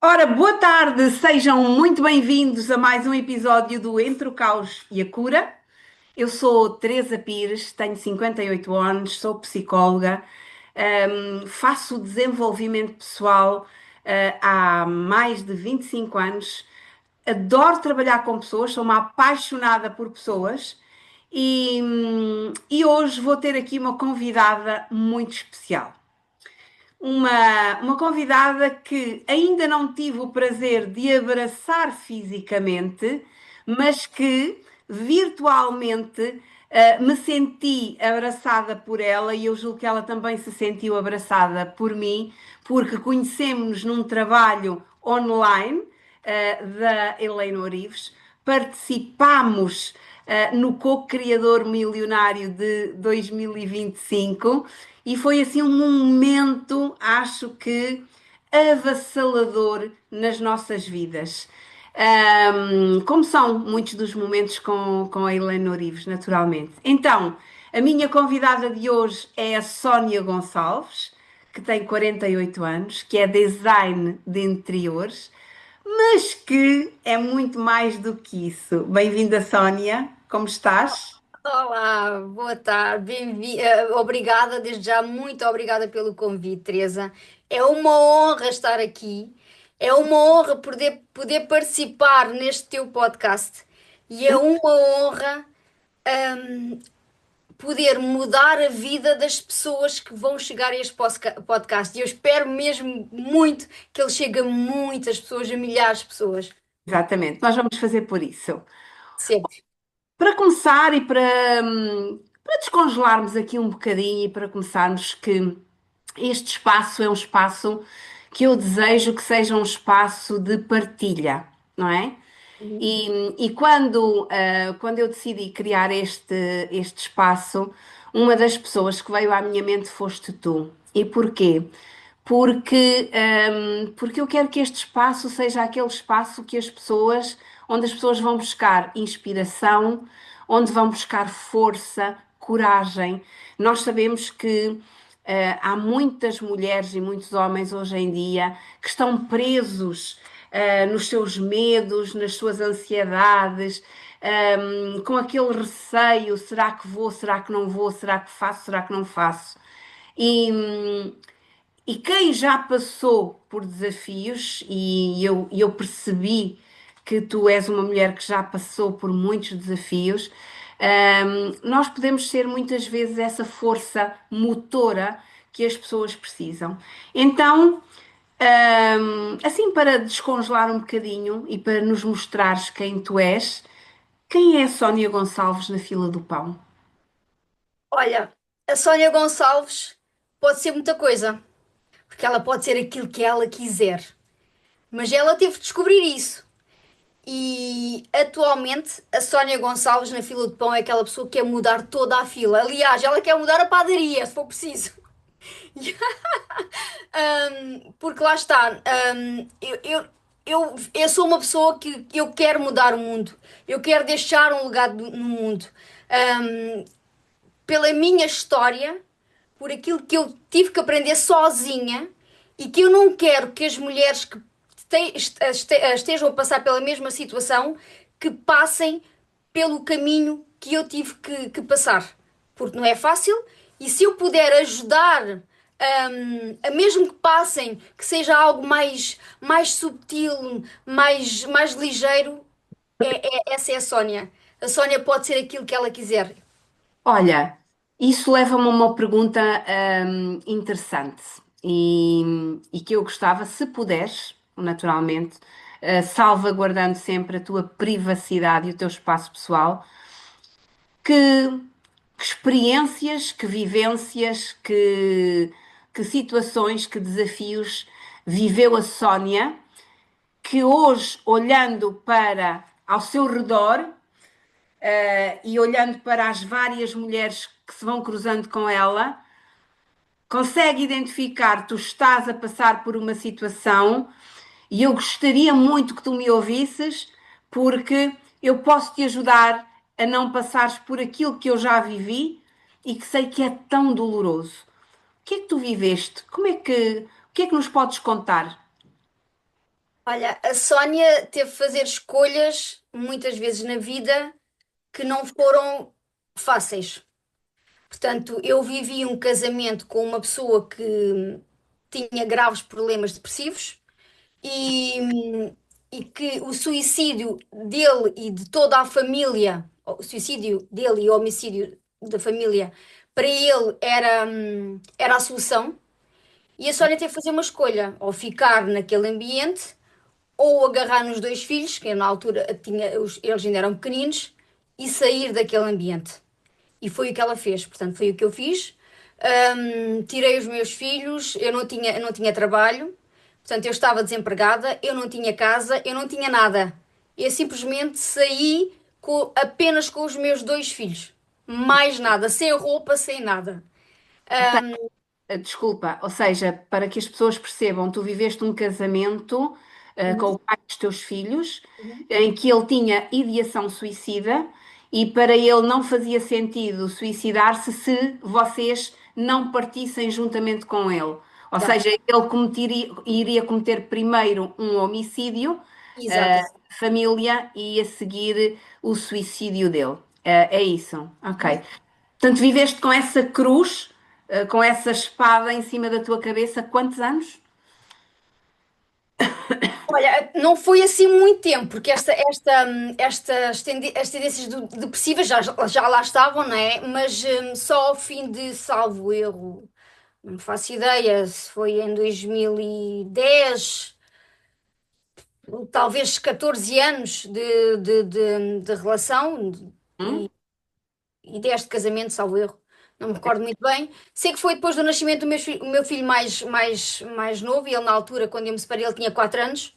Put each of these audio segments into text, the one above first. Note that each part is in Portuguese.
Ora, boa tarde, sejam muito bem-vindos a mais um episódio do Entre o Caos e a Cura. Eu sou Teresa Pires, tenho 58 anos, sou psicóloga, faço desenvolvimento pessoal, há mais de 25 anos, adoro trabalhar com pessoas, sou uma apaixonada por pessoas e hoje vou ter aqui uma convidada muito especial. Uma convidada que ainda não tive o prazer de abraçar fisicamente, mas que virtualmente me senti abraçada por ela e eu julgo que ela também se sentiu abraçada por mim, porque conhecemos-nos num trabalho online da Helena Orives, participámos no Co-Criador Milionário de 2025 e foi assim um momento, acho que avassalador nas nossas vidas. Como são muitos dos momentos com a Helena Orives, naturalmente. Então, a minha convidada de hoje é a Sónia Gonçalves, que tem 48 anos, que é design de interiores, mas que é muito mais do que isso. Bem-vinda, Sónia. Como estás? Olá, boa tarde, obrigada, desde já, muito obrigada pelo convite, Teresa. É uma honra estar aqui, é uma honra poder participar neste teu podcast e é uma honra poder mudar a vida das pessoas que vão chegar a este podcast. E eu espero mesmo muito que ele chegue a muitas pessoas, a milhares de pessoas, Exatamente, nós vamos fazer por isso. sempre. Para começar e para descongelarmos aqui um bocadinho e para começarmos que este espaço é um espaço que eu desejo que seja um espaço de partilha, não é? Uhum. E quando eu decidi criar este espaço, uma das pessoas que veio à minha mente foste tu. E porquê? Porque eu quero que este espaço seja aquele espaço onde as pessoas vão buscar inspiração, onde vão buscar força, coragem. Nós sabemos que há muitas mulheres e muitos homens hoje em dia que estão presos nos seus medos, nas suas ansiedades, com aquele receio: será que vou, será que não vou, será que faço, será que não faço? E, e quem já passou por desafios, e eu percebi que tu és uma mulher que já passou por muitos desafios, nós podemos ser muitas vezes essa força motora que as pessoas precisam. Então, assim, para descongelar um bocadinho e para nos mostrares quem tu és, quem é a Sónia Gonçalves na fila do pão? Olha, a Sónia Gonçalves pode ser muita coisa. Porque ela pode ser aquilo que ela quiser. Mas ela teve de descobrir isso. E atualmente a Sónia Gonçalves na fila de pão é aquela pessoa que quer mudar toda a fila. Aliás, ela quer mudar a padaria, se for preciso. Porque lá está, eu sou uma pessoa que eu quero mudar o mundo. Eu quero deixar um legado no mundo. Pela minha história, por aquilo que eu tive que aprender sozinha e que eu não quero que as mulheres que estejam a passar pela mesma situação que passem pelo caminho que eu tive que passar. Porque não é fácil e se eu puder ajudar a mesmo que passem, que seja algo mais subtil, mais ligeiro, essa é a Sónia. A Sónia pode ser aquilo que ela quiser. Olha, isso leva-me a uma pergunta, interessante e que eu gostava, se puderes, naturalmente, salvaguardando sempre a tua privacidade e o teu espaço pessoal, que, que experiências, que vivências, que situações, que desafios viveu a Sónia, que hoje, olhando para ao seu redor, e olhando para as várias mulheres que se vão cruzando com ela, consegue identificar, tu estás a passar por uma situação e eu gostaria muito que tu me ouvisses, porque eu posso te ajudar a não passares por aquilo que eu já vivi e que sei que é tão doloroso. O que é que tu viveste? O que é que nos podes contar? Olha, a Sónia teve de fazer escolhas muitas vezes na vida que não foram fáceis. Portanto, eu vivi um casamento com uma pessoa que tinha graves problemas depressivos e, e que o suicídio dele e de toda a família, o suicídio dele e o homicídio da família, para ele era a solução. E a Sónia teve de fazer uma escolha, ou ficar naquele ambiente, ou agarrar nos dois filhos, que na altura eles ainda eram pequeninos, e sair daquele ambiente. E foi o que ela fez, portanto, foi o que eu fiz. Tirei os meus filhos, eu não tinha trabalho, portanto, eu estava desempregada, eu não tinha casa, eu não tinha nada. Eu simplesmente saí apenas com os meus dois filhos. Mais nada, sem roupa, sem nada. Desculpa, ou seja, para que as pessoas percebam, tu viveste um casamento, com Uhum, o pai dos teus filhos, uhum. em que ele tinha ideação suicida e para ele não fazia sentido suicidar-se se vocês não partissem juntamente com ele. Ou Exato, seja, ele iria cometer primeiro um homicídio, exato. família, e a seguir o suicídio dele. É isso, ok. Portanto, viveste com essa cruz, com essa espada em cima da tua cabeça, quantos anos? Olha, não foi assim muito tempo, porque as tendências depressivas já lá estavam, não é? Mas só ao fim de, salvo erro, não faço ideia se foi em 2010, talvez 14 anos de relação Hum? e, e 10 de casamento, salvo erro. Não me recordo muito bem. Sei que foi depois do nascimento do o meu filho mais novo, e ele na altura, quando eu me separei, ele tinha 4 anos.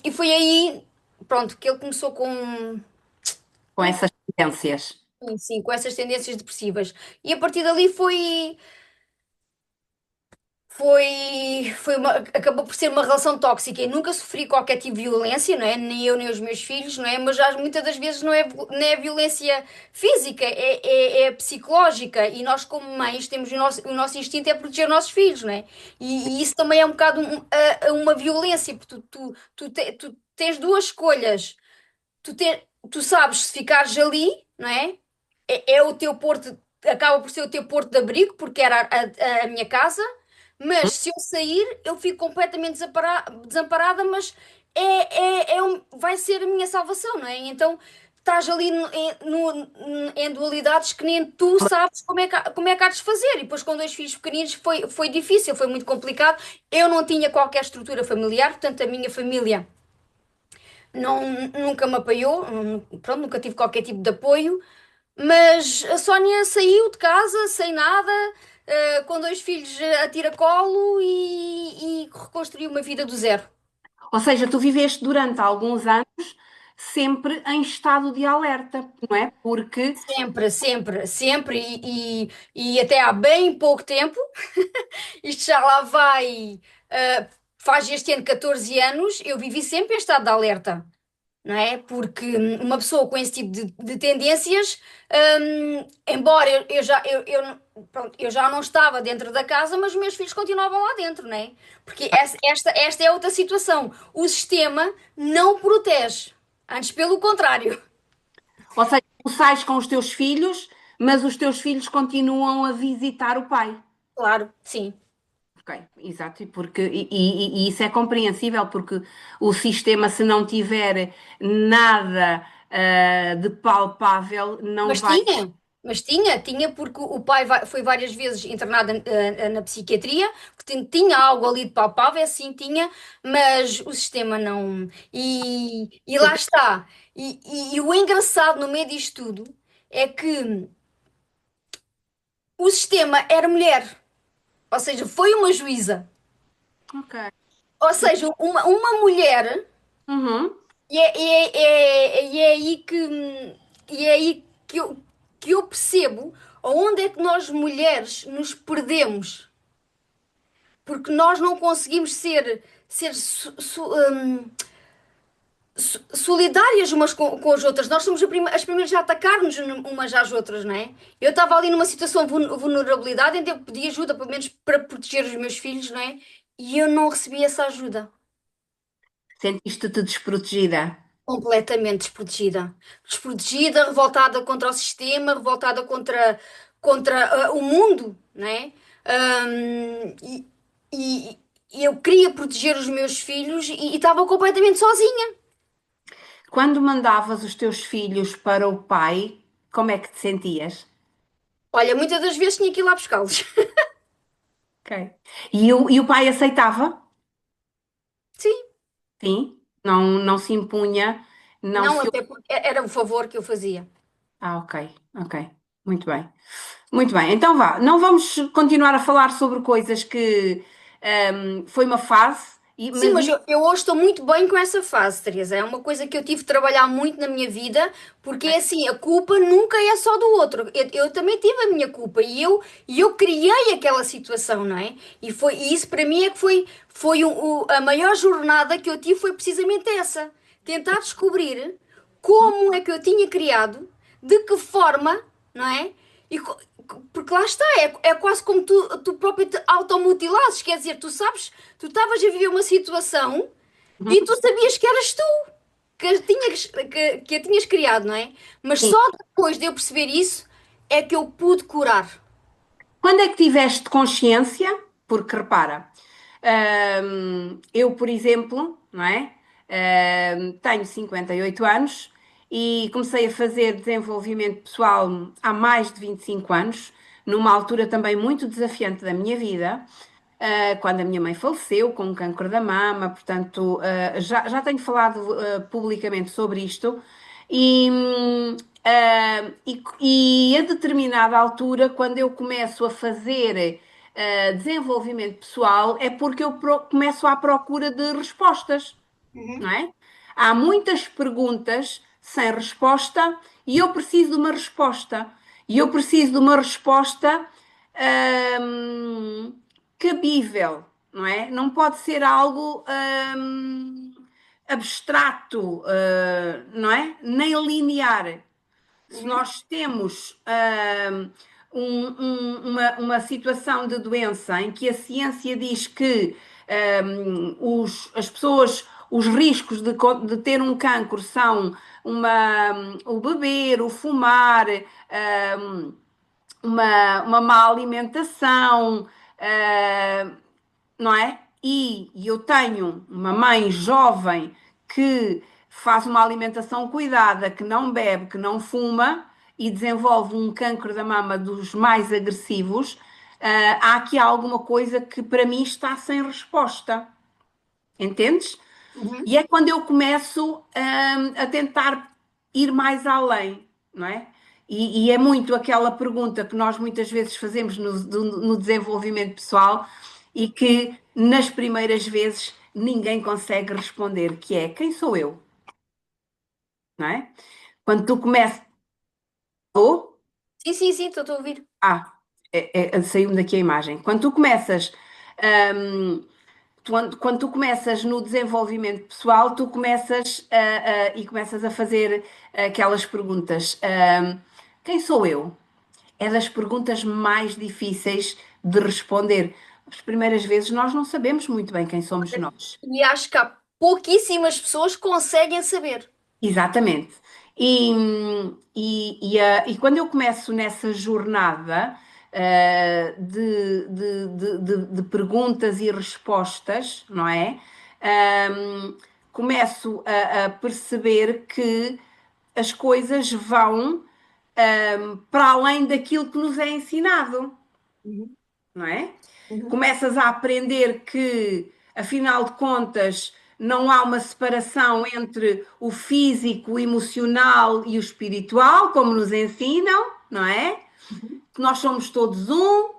E foi aí, pronto, que ele começou Com essas tendências. sim, com essas tendências depressivas. E a partir dali acabou por ser uma relação tóxica. Eu nunca sofri qualquer tipo de violência, não é? Nem eu, nem os meus filhos, não é? Mas já muitas das vezes não é violência física, é psicológica. E nós, como mães, temos o nosso instinto é proteger os nossos filhos, não é? E isso também é um bocado uma violência, porque tu tens duas escolhas. Tu sabes se ficares ali, não é? É o teu porto, acaba por ser o teu porto de abrigo, porque era a minha casa, mas se eu sair, eu fico completamente desamparada, mas vai ser a minha salvação, não é? Então estás ali em dualidades que nem tu sabes como é que há de fazer. E depois com dois filhos pequeninos foi difícil, foi muito complicado. Eu não tinha qualquer estrutura familiar, portanto a minha família nunca me apoiou, pronto, nunca tive qualquer tipo de apoio, mas a Sónia saiu de casa sem nada, com dois filhos a tiracolo e reconstruiu uma vida do zero. Ou seja, tu viveste durante alguns anos sempre em estado de alerta, não é? Porque, Sempre, sempre, sempre, e até há bem pouco tempo, isto já lá vai, faz este ano 14 anos, eu vivi sempre em estado de alerta. Não é? Porque uma pessoa com esse tipo de tendências, embora pronto, eu já não estava dentro da casa, mas os meus filhos continuavam lá dentro, não é? Porque esta é outra situação. O sistema não protege, antes pelo contrário. ou seja, tu sais com os teus filhos, mas os teus filhos continuam a visitar o pai. Claro, sim. Ok, exato, e isso é compreensível, porque o sistema, se não tiver nada, de palpável, não Mas vai. tinha, porque o pai foi várias vezes internado na psiquiatria, portanto tinha algo ali de palpável, sim, tinha, mas o sistema não. E lá está. E o engraçado no meio disto tudo é que o sistema era mulher, ou seja, foi uma juíza, Ok. ou seja, uma mulher, Uhum. e é aí que eu percebo onde é que nós mulheres nos perdemos. Porque nós não conseguimos ser solidárias umas com as outras. Nós somos as primeiras a atacar-nos umas às outras, não é? Eu estava ali numa situação de vulnerabilidade, então eu pedi ajuda, pelo menos para proteger os meus filhos, não é? E eu não recebi essa ajuda. Sentiste-te desprotegida? Completamente desprotegida. Desprotegida, revoltada contra o sistema, revoltada contra o mundo, né? E eu queria proteger os meus filhos e estava completamente sozinha. Quando mandavas os teus filhos para o pai, como é que te sentias? Olha, muitas das vezes tinha que ir lá buscá-los. Ok. E o pai aceitava? Sim, Sim? Não se impunha, não não, se. até porque era o favor que eu fazia. Ah, ok, ok. Muito bem. Muito bem, então vá. Não vamos continuar a falar sobre coisas que foi uma fase, Sim, mas mas eu hoje estou muito bem com essa fase, Teresa. É uma coisa que eu tive de trabalhar muito na minha vida, porque é assim, a culpa nunca é só do outro. Eu também tive a minha culpa e eu criei aquela situação, não é? E isso para mim é que foi a maior jornada que eu tive foi precisamente essa. Tentar descobrir como é que eu tinha criado, de que forma, não é? E porque lá está, é quase como tu próprio te automutilasses, quer dizer, tu sabes, tu estavas a viver uma situação e tu sabias que eras tu que a tinhas criado, não é? Mas sim. só depois de eu perceber isso é que eu pude curar. Quando é que tiveste consciência? Porque repara, eu, por exemplo, não é? Tenho 58 anos e comecei a fazer desenvolvimento pessoal há mais de 25 anos, numa altura também muito desafiante da minha vida, quando a minha mãe faleceu com um cancro da mama, portanto, já tenho falado, publicamente sobre isto. E a determinada altura, quando eu começo a fazer desenvolvimento pessoal, é porque eu começo à procura de respostas, não Uhum, é? Há muitas perguntas sem resposta e eu preciso de uma resposta. E eu preciso de uma resposta hum, cabível, não é? Não pode ser algo abstrato, não é? Nem linear. Se uhum, nós temos uma situação de doença em que a ciência diz que as pessoas, os riscos de ter um cancro são o beber, o fumar, um, uma má alimentação, não é? E eu tenho uma mãe jovem que faz uma alimentação cuidada, que não bebe, que não fuma e desenvolve um cancro da mama dos mais agressivos. Há aqui alguma coisa que para mim está sem resposta, entendes? uhum. E é quando eu começo, a tentar ir mais além, não é? E é muito aquela pergunta que nós muitas vezes fazemos no desenvolvimento pessoal e que nas primeiras vezes ninguém consegue responder, que é quem sou eu, não é? Quando tu começas. Oh, Sim, sim, sim, estou a ouvir. ah, saiu-me daqui a imagem. Quando tu começas. hum, quando tu começas no desenvolvimento pessoal, tu começas e começas a fazer aquelas perguntas. Quem sou eu? É das perguntas mais difíceis de responder. As primeiras vezes nós não sabemos muito bem quem somos nós. E acho que há pouquíssimas pessoas que conseguem saber. Exatamente. E, e quando eu começo nessa jornada de perguntas e respostas, não é? Começo a perceber que as coisas vão para além daquilo que nos é ensinado, Uhum, não é? uhum, Começas a aprender que, afinal de contas, não há uma separação entre o físico, o emocional e o espiritual, como nos ensinam, não é? uhum. Que nós somos todos um.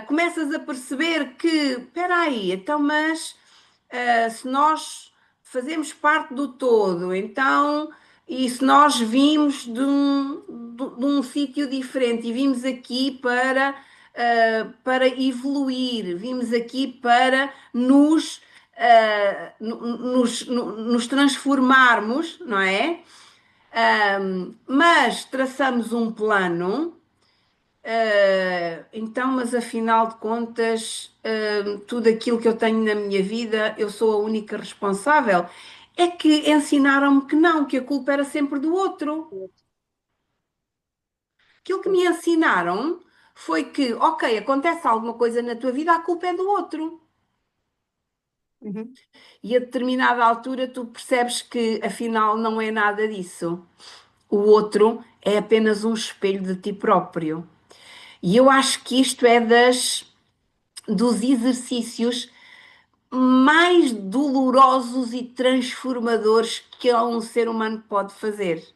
Começas a perceber que, espera aí, então, mas se nós fazemos parte do todo, então, e se nós vimos de um sítio diferente e vimos aqui para evoluir, vimos aqui para nos transformarmos, não é? Mas traçamos um plano Então, mas afinal de contas, tudo aquilo que eu tenho na minha vida, eu sou a única responsável. É que ensinaram-me que não, que a culpa era sempre do outro. Aquilo que me ensinaram foi que, ok, acontece alguma coisa na tua vida, a culpa é do outro. Uhum. E a determinada altura tu percebes que afinal não é nada disso. O outro é apenas um espelho de ti próprio. E eu acho que isto é dos exercícios mais dolorosos e transformadores que um ser humano pode fazer.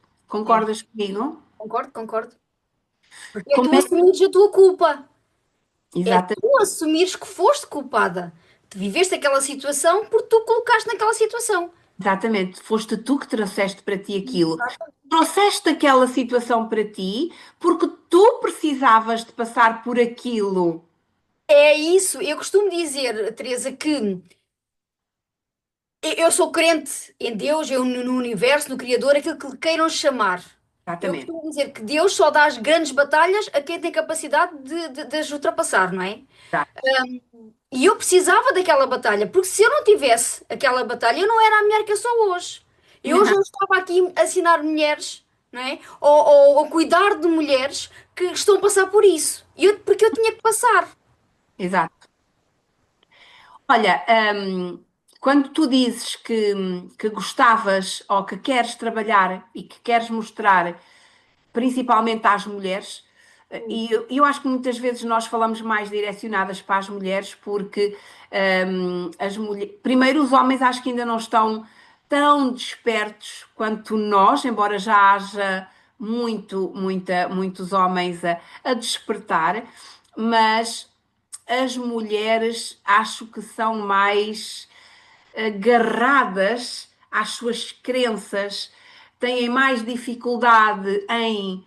É, Concordas comigo? concordo, concordo. Porque é Como tu é? assumires a tua culpa. É tu Exatamente, assumires que foste culpada. Tu viveste aquela situação porque tu colocaste naquela situação. exatamente. Foste tu que trouxeste para ti aquilo. Trouxeste aquela situação para ti porque tu precisavas de passar por aquilo. É isso. Eu costumo dizer, Teresa, que eu sou crente em Deus, eu no universo, no Criador, aquilo que lhe queiram chamar. Eu Exatamente. costumo dizer que Deus só dá as grandes batalhas a quem tem capacidade de as ultrapassar, não é? E eu precisava daquela batalha, porque se eu não tivesse aquela batalha, eu não era a mulher que eu sou hoje. Eu hoje não estava aqui a ensinar mulheres, não é? Ou a cuidar de mulheres que estão a passar por isso. Porque eu tinha que passar. Exato. Olha, quando tu dizes que gostavas ou que queres trabalhar e que queres mostrar principalmente às mulheres, e eu acho que muitas vezes nós falamos mais direcionadas para as mulheres, porque as mulheres, primeiro, os homens acho que ainda não estão tão despertos quanto nós, embora já haja muitos homens a despertar, mas as mulheres acho que são mais agarradas às suas crenças, têm mais dificuldade em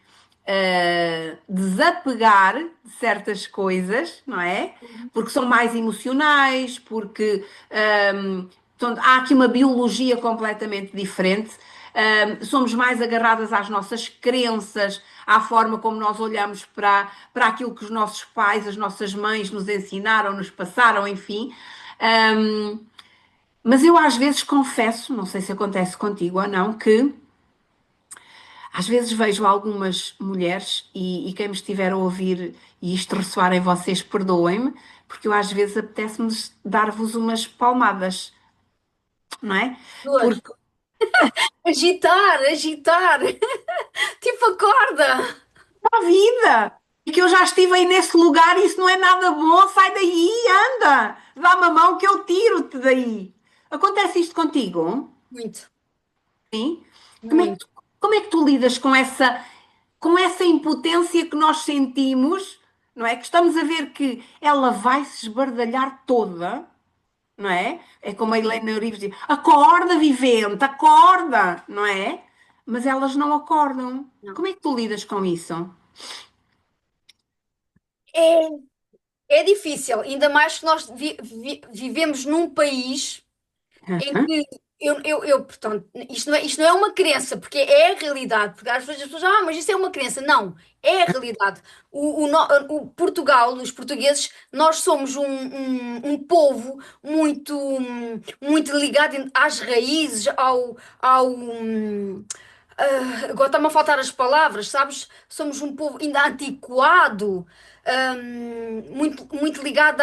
desapegar de certas coisas, não é? Porque são mais emocionais, porque portanto, há aqui uma biologia completamente diferente. Somos mais agarradas às nossas crenças, à forma como nós olhamos para aquilo que os nossos pais, as nossas mães nos ensinaram, nos passaram, enfim. Um, mas eu às vezes confesso, não sei se acontece contigo ou não, que às vezes vejo algumas mulheres, e quem me estiver a ouvir e isto ressoar em vocês, perdoem-me, porque eu às vezes apetece-me dar-vos umas palmadas, não é? Duas. Porque Agitar, agitar. Tipo, acorda. a vida, e que eu já estive aí nesse lugar e isso não é nada bom, sai daí, anda, dá-me a mão que eu tiro-te daí. Acontece isto contigo? Muito, Sim? Como é que muito. como é que tu lidas com essa impotência que nós sentimos, não é? Que estamos a ver que ela vai se esbardalhar toda, não é? É como a Helena Urives diz, acorda, vivente, acorda, não é? Mas elas não acordam. Não. Como é que tu lidas com isso? É, é difícil, ainda mais que nós vivemos num país em Hã? que portanto, isto não é uma crença, porque é a realidade. Porque às vezes as pessoas, mas isso é uma crença. Não, é a realidade. O Portugal, os portugueses, nós somos um povo muito ligado às raízes, agora está-me a faltar as palavras, sabes? Somos um povo ainda antiquado, muito ligado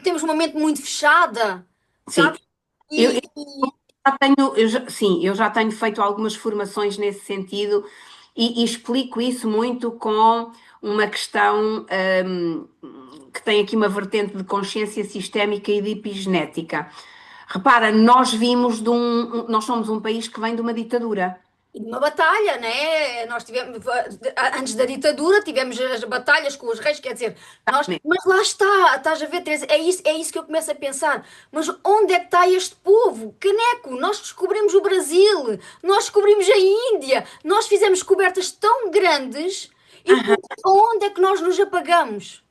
temos uma mente muito fechada, Sim, sabes? eu E já tenho, sim, eu já tenho feito algumas formações nesse sentido e explico isso muito com uma questão, que tem aqui uma vertente de consciência sistémica e de epigenética. Repara, nós somos um país que vem de uma ditadura. uma batalha, né? Nós tivemos, antes da ditadura, tivemos as batalhas com os reis, quer dizer, mas lá está, estás a ver, Teresa, é isso que eu começo a pensar. Mas onde é que está este povo? Caneco, nós descobrimos o Brasil, nós descobrimos a Índia, nós fizemos descobertas tão grandes e Aham. depois, onde é que nós nos apagamos?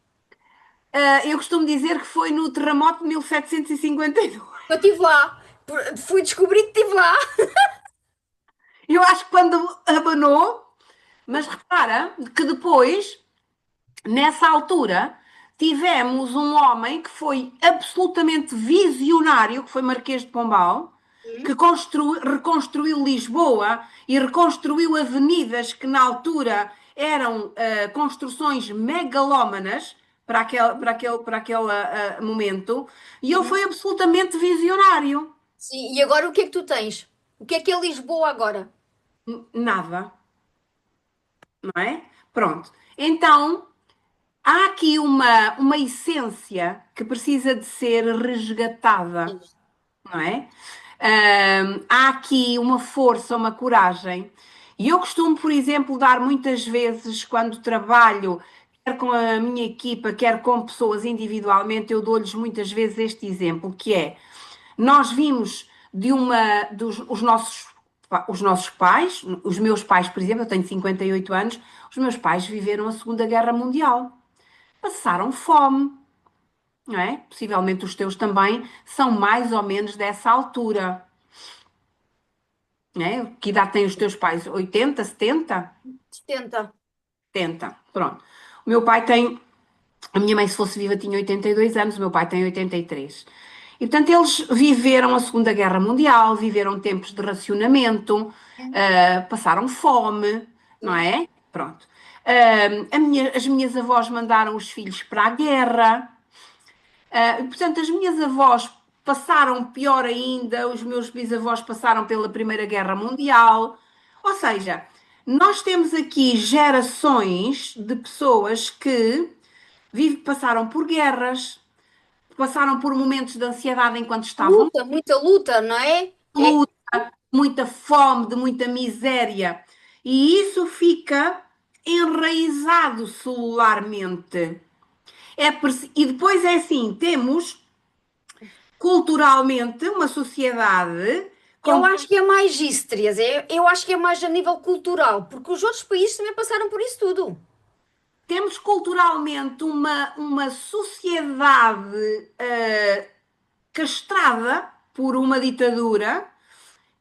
Eu costumo dizer que foi no terremoto de 1752. Eu estive lá, fui descobrir que estive lá. Eu acho que quando abanou. Mas repara que depois, nessa altura, tivemos um homem que foi absolutamente visionário, que foi Marquês de Pombal, que reconstruiu Lisboa e reconstruiu avenidas que na altura eram construções megalómanas para aquele momento, e ele Uhum. foi absolutamente visionário. Sim, e agora o que é que tu tens? O que é Lisboa agora? Nada, não é? Pronto. Então, há aqui uma essência que precisa de ser resgatada, não é? Há aqui uma força, uma coragem. E eu costumo, por exemplo, dar muitas vezes, quando trabalho, quer com a minha equipa, quer com pessoas individualmente, eu dou-lhes muitas vezes este exemplo, que é, nós vimos os nossos pais, os meus pais, por exemplo, eu tenho 58 anos, os meus pais viveram a Segunda Guerra Mundial, passaram fome, não é? Possivelmente os teus também são mais ou menos dessa altura, não é? Que idade têm os teus pais? 80, 70? 70. 70, pronto. O meu pai tem, a minha mãe, se fosse viva, tinha 82 anos, o meu pai tem 83. E, portanto, eles viveram a Segunda Guerra Mundial, viveram tempos de racionamento, passaram fome, não Sim. é? Pronto. As minhas avós mandaram os filhos para a guerra. Portanto, as minhas avós passaram pior ainda, os meus bisavós passaram pela Primeira Guerra Mundial. Ou seja, nós temos aqui gerações de pessoas que passaram por guerras, passaram por momentos de ansiedade enquanto estavam Luta, muita luta, não é? de luta, muita fome, de muita miséria. E isso fica enraizado celularmente. E depois é assim, temos culturalmente uma sociedade Eu com. acho que é mais isso, Teresa. Eu acho que é mais a nível cultural, porque os outros países também passaram por isso tudo. Temos culturalmente uma sociedade castrada por uma ditadura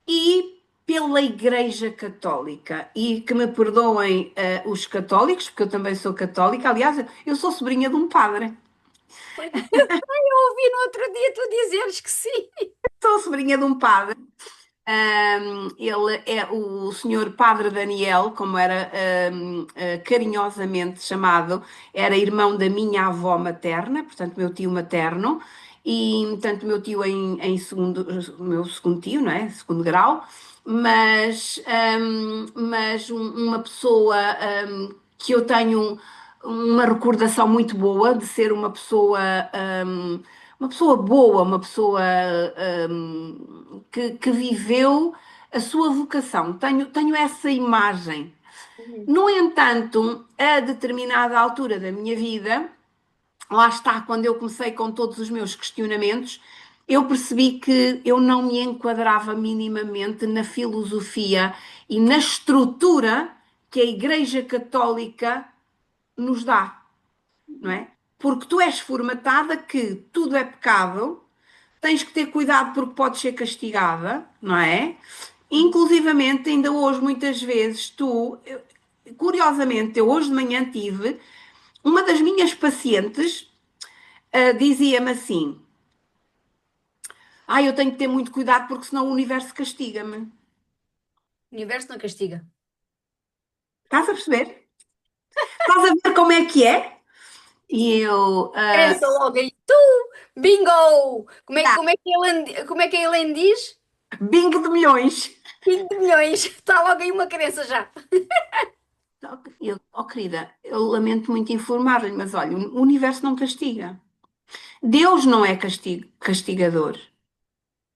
e pela Igreja Católica. E que me perdoem os católicos, porque eu também sou católica. Aliás, eu sou sobrinha de um padre. Eu ouvi no outro dia tu dizeres que sim. Sou sobrinha de um padre. Ele é o senhor Padre Daniel, como era carinhosamente chamado, era irmão da minha avó materna, portanto, meu tio materno, e portanto, meu tio em segundo, meu segundo tio, não é? Segundo grau, mas uma pessoa que eu tenho uma recordação muito boa de ser uma pessoa boa, uma pessoa que viveu a sua vocação. Tenho essa imagem. Uhum. No entanto, a determinada altura da minha vida, lá está, quando eu comecei com todos os meus questionamentos, eu percebi que eu não me enquadrava minimamente na filosofia e na estrutura que a Igreja Católica nos dá, não é? Porque tu és formatada que tudo é pecado, tens que ter cuidado porque podes ser castigada, não é? Inclusivamente, ainda hoje, muitas vezes, curiosamente, eu hoje de manhã tive uma das minhas pacientes, dizia-me assim: eu tenho que ter muito cuidado porque senão o universo castiga-me. O universo não castiga. Estás a perceber? Estás a ver como é que é? E eu, Crença logo aí. Tu! Bingo! Como é que a Helene diz? bingo de milhões. 20 milhões. Está logo aí uma crença já. Querida, eu lamento muito informar-lhe, mas olha, o universo não castiga. Deus não é castigador.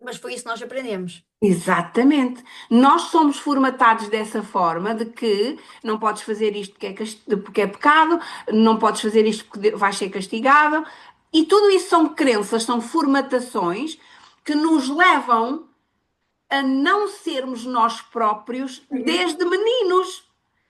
Mas foi isso que nós aprendemos. Exatamente. Nós somos formatados dessa forma de que não podes fazer isto porque é pecado, não podes fazer isto porque vais ser castigado. E tudo isso são crenças, são formatações que nos levam a não sermos nós próprios Uhum. desde meninos,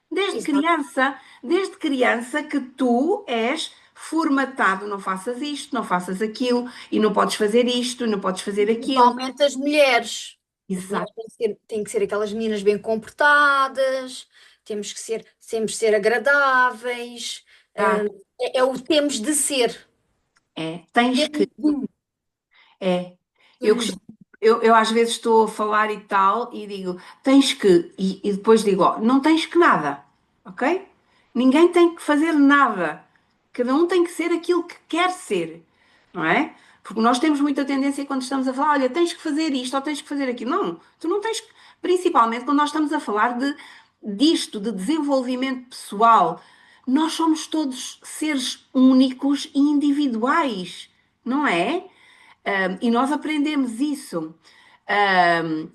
desde Exato. criança, desde criança que tu és formatado, não faças isto, não faças aquilo, e não podes fazer isto, não podes fazer aquilo. Principalmente as mulheres. As mulheres Exato. têm que ser aquelas meninas bem comportadas, temos que ser agradáveis, Ah, é o temos de ser. tens que. Temos de. É, eu, Hum. costumo- eu às vezes estou a falar e tal e digo, tens que, e depois digo, ó, não tens que nada, ok? Ninguém tem que fazer nada. Cada um tem que ser aquilo que quer ser, não é? Porque nós temos muita tendência quando estamos a falar, olha, tens que fazer isto ou tens que fazer aquilo. Não, tu não tens que, principalmente quando nós estamos a falar disto, de desenvolvimento pessoal. Nós somos todos seres únicos e individuais, não é? E nós aprendemos isso. Um,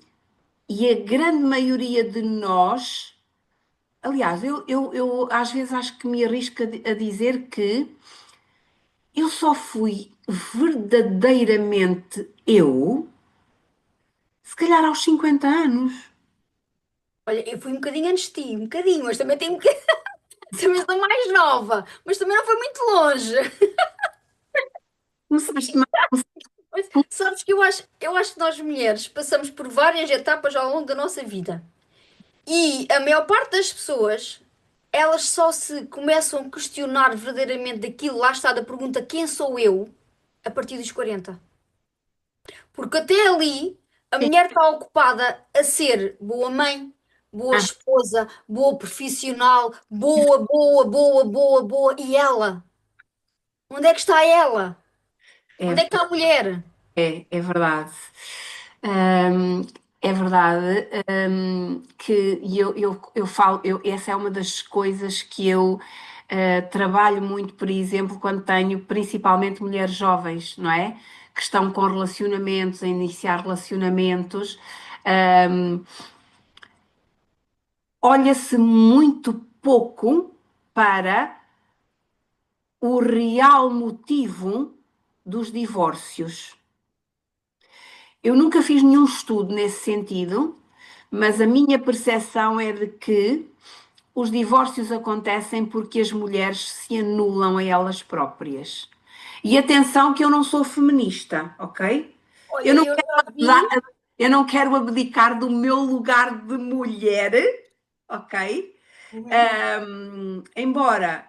e a grande maioria de nós, aliás, eu às vezes acho que me arrisco a dizer que eu só fui verdadeiramente eu, se calhar aos 50 anos. Olha, eu fui um bocadinho antes de ti, um bocadinho, mas também tenho um bocadinho, também sou mais nova, mas também não foi muito longe. Começaste mais. Mas sabes que eu acho que nós mulheres passamos por várias etapas ao longo da nossa vida. E a maior parte das pessoas, elas só se começam a questionar verdadeiramente daquilo, lá está da pergunta quem sou eu, a partir dos 40. Porque até ali a mulher está ocupada a ser boa mãe, boa Ah, esposa, boa profissional, boa, boa, boa, boa, boa. E ela? Onde é que está ela? é, Onde é que está a mulher? é verdade. Ahm, é verdade, que e eu falo, essa é uma das coisas que eu trabalho muito, por exemplo, quando tenho principalmente mulheres jovens, não é? Que estão com relacionamentos, a iniciar relacionamentos. Ahm, olha-se muito pouco para o real motivo dos divórcios. Eu nunca fiz nenhum estudo nesse sentido, mas a minha percepção é de que os divórcios acontecem porque as mulheres se anulam a elas próprias. E atenção que eu não sou feminista, ok? Eu Olha, não eu quero, já vi. eu não quero abdicar do meu lugar de mulher, ok? Uhum. Embora,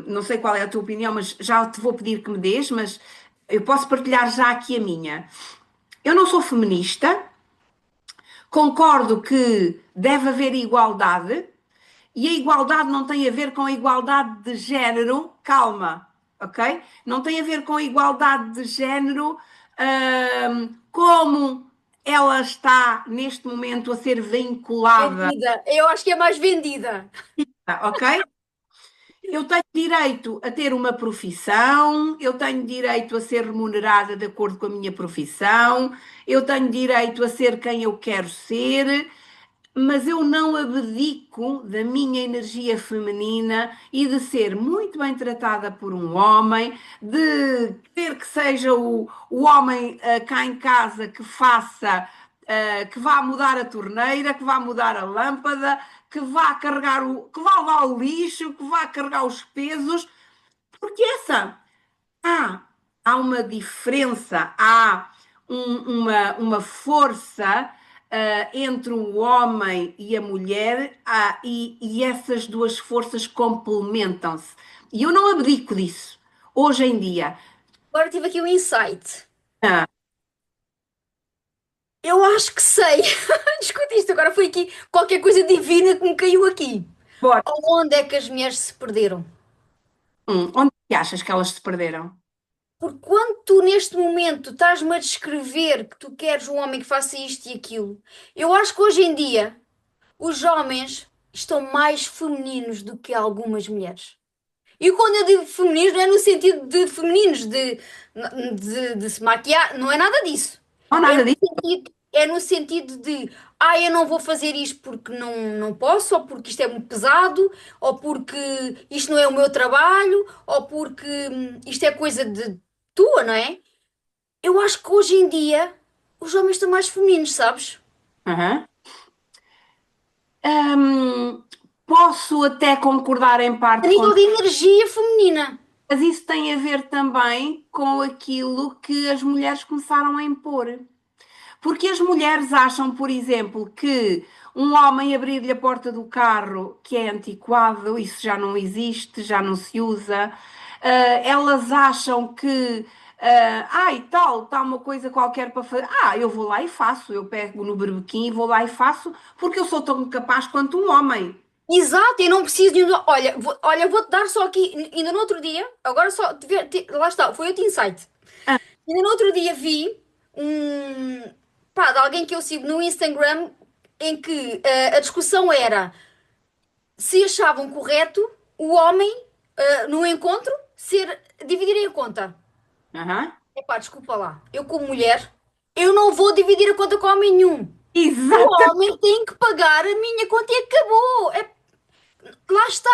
não sei qual é a tua opinião, mas já te vou pedir que me dês, mas eu posso partilhar já aqui a minha. Eu não sou feminista, concordo que deve haver igualdade, e a igualdade não tem a ver com a igualdade de género, calma, ok? Não tem a ver com a igualdade de género, como ela está neste momento a ser vinculada, Vendida. Eu acho que é mais vendida. ok? Eu tenho direito a ter uma profissão, eu tenho direito a ser remunerada de acordo com a minha profissão, eu tenho direito a ser quem eu quero ser, mas eu não abdico da minha energia feminina e de ser muito bem tratada por um homem, de querer que seja o homem cá em casa que faça, que vá mudar a torneira, que vá mudar a lâmpada, que vá carregar que vá levar o lixo, que vá carregar os pesos, porque há, há uma diferença, há uma força entre o homem e a mulher, e essas duas forças complementam-se. E eu não abdico disso. Hoje em dia, Agora tive aqui um insight. ah, Eu acho que sei. Discuti isto. Agora foi aqui qualquer coisa divina que me caiu aqui. bora, Onde é que as mulheres se perderam? onde é que achas que elas se perderam? Porque quando tu neste momento estás-me a descrever que tu queres um homem que faça isto e aquilo, eu acho que hoje em dia os homens estão mais femininos do que algumas mulheres. E quando eu digo femininos, não é no sentido de femininos, de se maquiar, não é nada disso. Não há É nada no disso. sentido, é no sentido de, eu não vou fazer isto porque não posso, ou porque isto é muito pesado, ou porque isto não é o meu trabalho, ou porque isto é coisa de tua, não é? Eu acho que hoje em dia os homens estão mais femininos, sabes? Aham. Hum, posso até concordar em A parte nível com. de energia feminina. Mas isso tem a ver também com aquilo que as mulheres começaram a impor. Porque as mulheres acham, por exemplo, que um homem abrir-lhe a porta do carro, que é antiquado, isso já não existe, já não se usa. Elas acham que, ai, tal, está uma coisa qualquer para fazer. Ah, eu vou lá e faço. Eu pego no berbequim e vou lá e faço, porque eu sou tão capaz quanto um homem. Exato, eu não preciso de um. Olha, vou-te dar só aqui. Ainda no outro dia, agora só. Lá está, foi outro insight. Ah, Ainda no outro dia vi um. Pá, de alguém que eu sigo no Instagram em que a discussão era se achavam correto o homem, no encontro, dividirem a conta. aham. Epá, desculpa lá. Eu, como mulher, eu não vou dividir a conta com homem nenhum. O Exatamente. homem tem que pagar a minha conta e acabou. Lá está,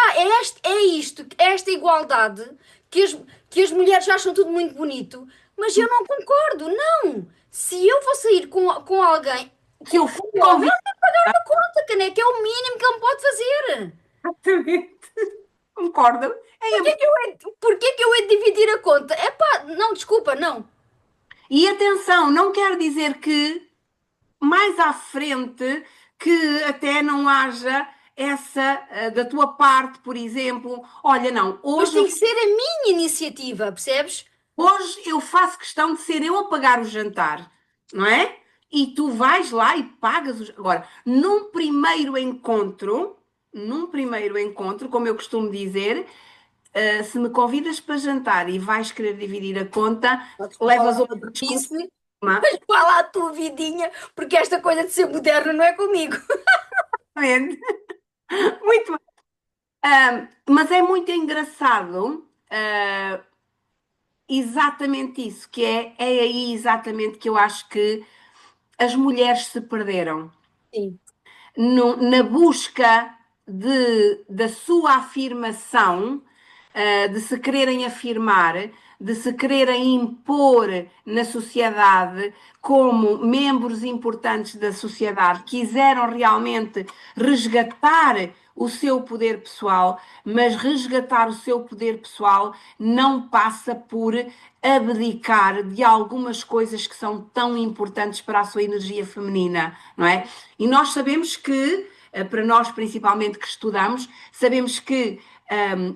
é isto, é esta igualdade que que as mulheres acham tudo muito bonito, mas eu não concordo, não. Se eu vou sair com alguém, Se eu com for um homem, convidada, ele tem que pagar uma conta, caneca, é o mínimo que ele me pode fazer. exatamente. Concordo. Porquê que eu hei de dividir a conta? Epá, não, desculpa, não. E atenção, não quer dizer que mais à frente que até não haja essa da tua parte, por exemplo, olha, não, Mas tem que ser a minha iniciativa, percebes? hoje eu faço questão de ser eu a pagar o jantar, não é? E tu vais lá e pagas o. Agora, num primeiro encontro, como eu costumo dizer, se me convidas para jantar e vais querer dividir a conta, Ah, desculpa levas lá, uma eu desculpa. disse, mas fala a tua vidinha, porque esta coisa de ser moderno não é comigo. Muito bem. Mas é muito engraçado, exatamente isso, que é aí exatamente que eu acho que as mulheres se perderam. Sim. Na busca da sua afirmação, de se quererem afirmar, de se quererem impor na sociedade como membros importantes da sociedade, quiseram realmente resgatar o seu poder pessoal, mas resgatar o seu poder pessoal não passa por abdicar de algumas coisas que são tão importantes para a sua energia feminina, não é? E nós sabemos que, para nós principalmente que estudamos, sabemos que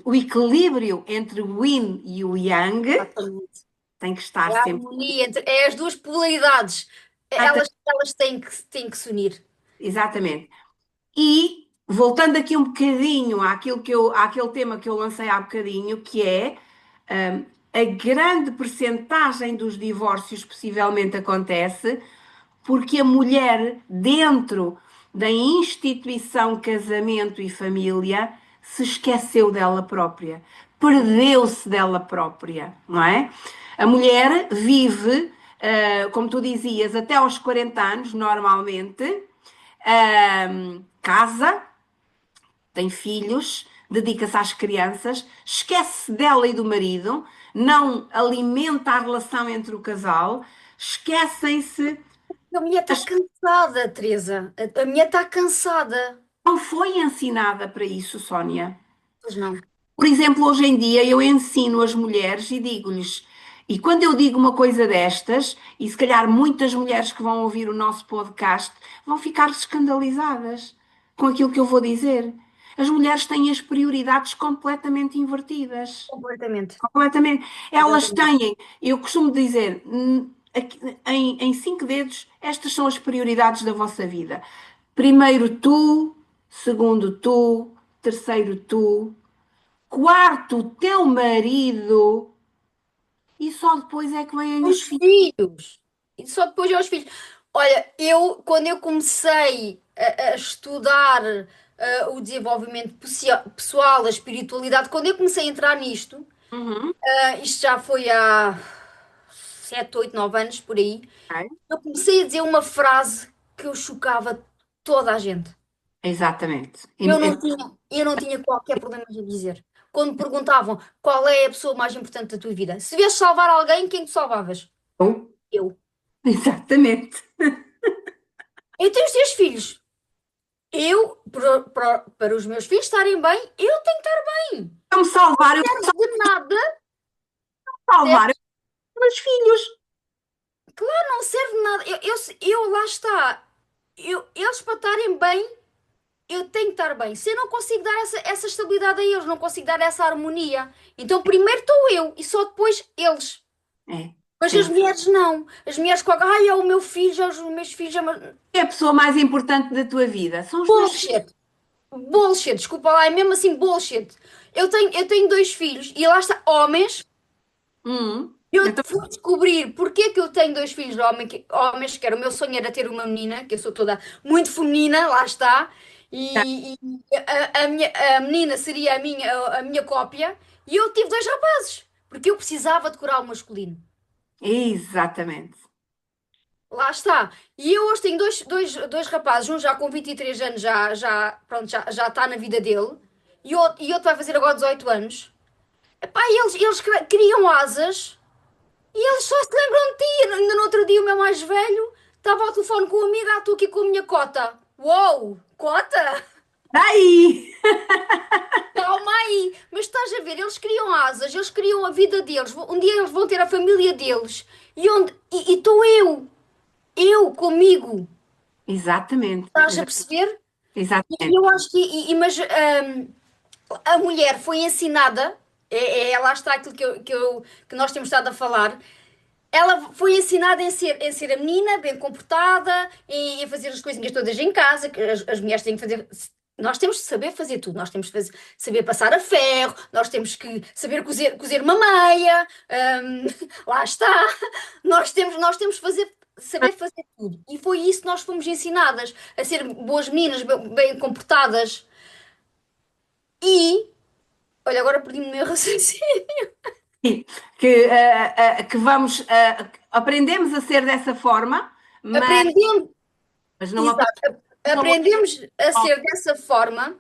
o equilíbrio entre o yin e o yang Exatamente. tem que estar É a sempre. harmonia entre é as duas polaridades. Elas têm que se unir. Exatamente. E voltando aqui um bocadinho àquele tema que eu lancei há bocadinho, que é a grande percentagem dos divórcios possivelmente acontece porque a mulher, dentro da instituição casamento e família, se esqueceu dela própria, perdeu-se dela própria, não é? A mulher vive, como tu dizias, até aos 40 anos, normalmente, casa, tem filhos, dedica-se às crianças, esquece dela e do marido, não alimenta a relação entre o casal, esquecem-se. A mulher está as- cansada, Teresa. A mulher está cansada. Não foi ensinada para isso, Sónia. Pois não. Por exemplo, hoje em dia eu ensino as mulheres e digo-lhes, e quando eu digo uma coisa destas, e se calhar muitas mulheres que vão ouvir o nosso podcast vão ficar escandalizadas com aquilo que eu vou dizer. As mulheres têm as prioridades completamente invertidas. Completamente. Completamente. Elas Exatamente. têm, eu costumo dizer, em 5 dedos, estas são as prioridades da vossa vida. Primeiro tu, segundo tu, terceiro tu, quarto o teu marido e só depois é que vêm os Os filhos. filhos. E só depois aos filhos. Olha, quando eu comecei a estudar o desenvolvimento pessoal, a espiritualidade, quando eu comecei a entrar nisto, Uhum, isto já foi há 7, 8, 9 anos por aí, ok. eu comecei a dizer uma frase que eu chocava toda a gente. Exatamente. Eu não tinha qualquer problema em dizer. Quando me perguntavam qual é a pessoa mais importante da tua vida, se vies salvar alguém, quem tu salvavas? Eu, Eu. exatamente. Eu tenho os teus filhos. Para os meus filhos estarem bem, eu tenho que estar bem. Para me salvar, eu Não vou serve de nada, salvar os percebes? meus filhos. Claro, não serve de nada. Lá está. eles para estarem bem, eu tenho que estar bem. Se eu não consigo dar essa estabilidade a eles, não consigo dar essa harmonia, então primeiro estou eu e só depois eles. É, Mas as sim. mulheres não. As mulheres colocam, ai, é o meu filho, já os meus filhos. É a pessoa mais importante da tua vida. São os teus filhos. Bullshit. Bullshit, desculpa lá, é mesmo assim bullshit. Eu tenho dois filhos e lá está, homens. Eu Então, fui descobrir porque é que eu tenho dois filhos de homens, que era o meu sonho era ter uma menina, que eu sou toda muito feminina, lá está. E a menina seria a minha cópia. E eu tive dois rapazes, porque eu precisava decorar o masculino. exatamente. Lá está. E eu hoje tenho dois rapazes, um já com 23 anos, pronto, já está na vida dele, e outro vai fazer agora 18 anos. Epá, e eles criam asas. E eles só se lembram de ti. Ainda no outro dia, o meu mais velho estava ao telefone com um amigo. Ah, estou aqui com a minha cota. Uou, cota? Daí! Calma aí. Mas estás a ver, eles criam asas, eles criam a vida deles. Um dia eles vão ter a família deles. E estou eu comigo. Exatamente. Estás a perceber? E Exatamente. eu acho que, mas a mulher foi ensinada, lá está aquilo que nós temos estado a falar. Ela foi ensinada em ser a menina, bem comportada, e a fazer as coisinhas todas em casa, que as mulheres têm que fazer. Nós temos que saber fazer tudo. Nós temos que saber passar a ferro, nós temos que saber cozer uma meia, lá está. Nós temos que saber fazer tudo. E foi isso que nós fomos ensinadas, a ser boas meninas, bem comportadas. E, olha, agora perdi-me no meu raciocínio. Sim, que vamos, aprendemos a ser dessa forma, mas, Aprendemos, mas não exato, aprendemos aprendemos a ser dessa forma.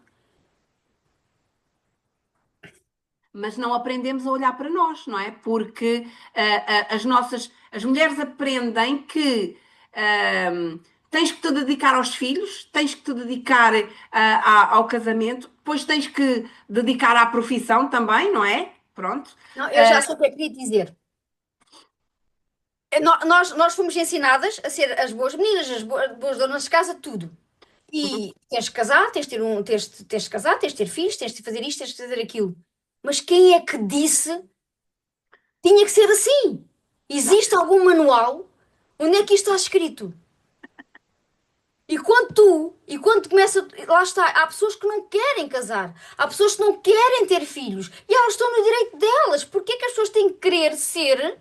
a olhar para nós, não é? Porque as mulheres aprendem que tens que te dedicar aos filhos, tens que te dedicar ao casamento, depois tens que dedicar à profissão também, não é? Pronto. Não, eu já sei o que é que queria dizer. Nós fomos ensinadas a ser as boas meninas, as boas donas de casa, tudo. E tens de casar, tens de casar, tens de ter filhos, tens de fazer isto, tens de fazer aquilo. Mas quem é que disse tinha que ser assim? Existe algum manual? Onde é que isto está escrito? E quando começa, lá está, há pessoas que não querem casar, há pessoas que não querem ter filhos, e elas estão no direito delas. Porquê que as pessoas têm que querer ser?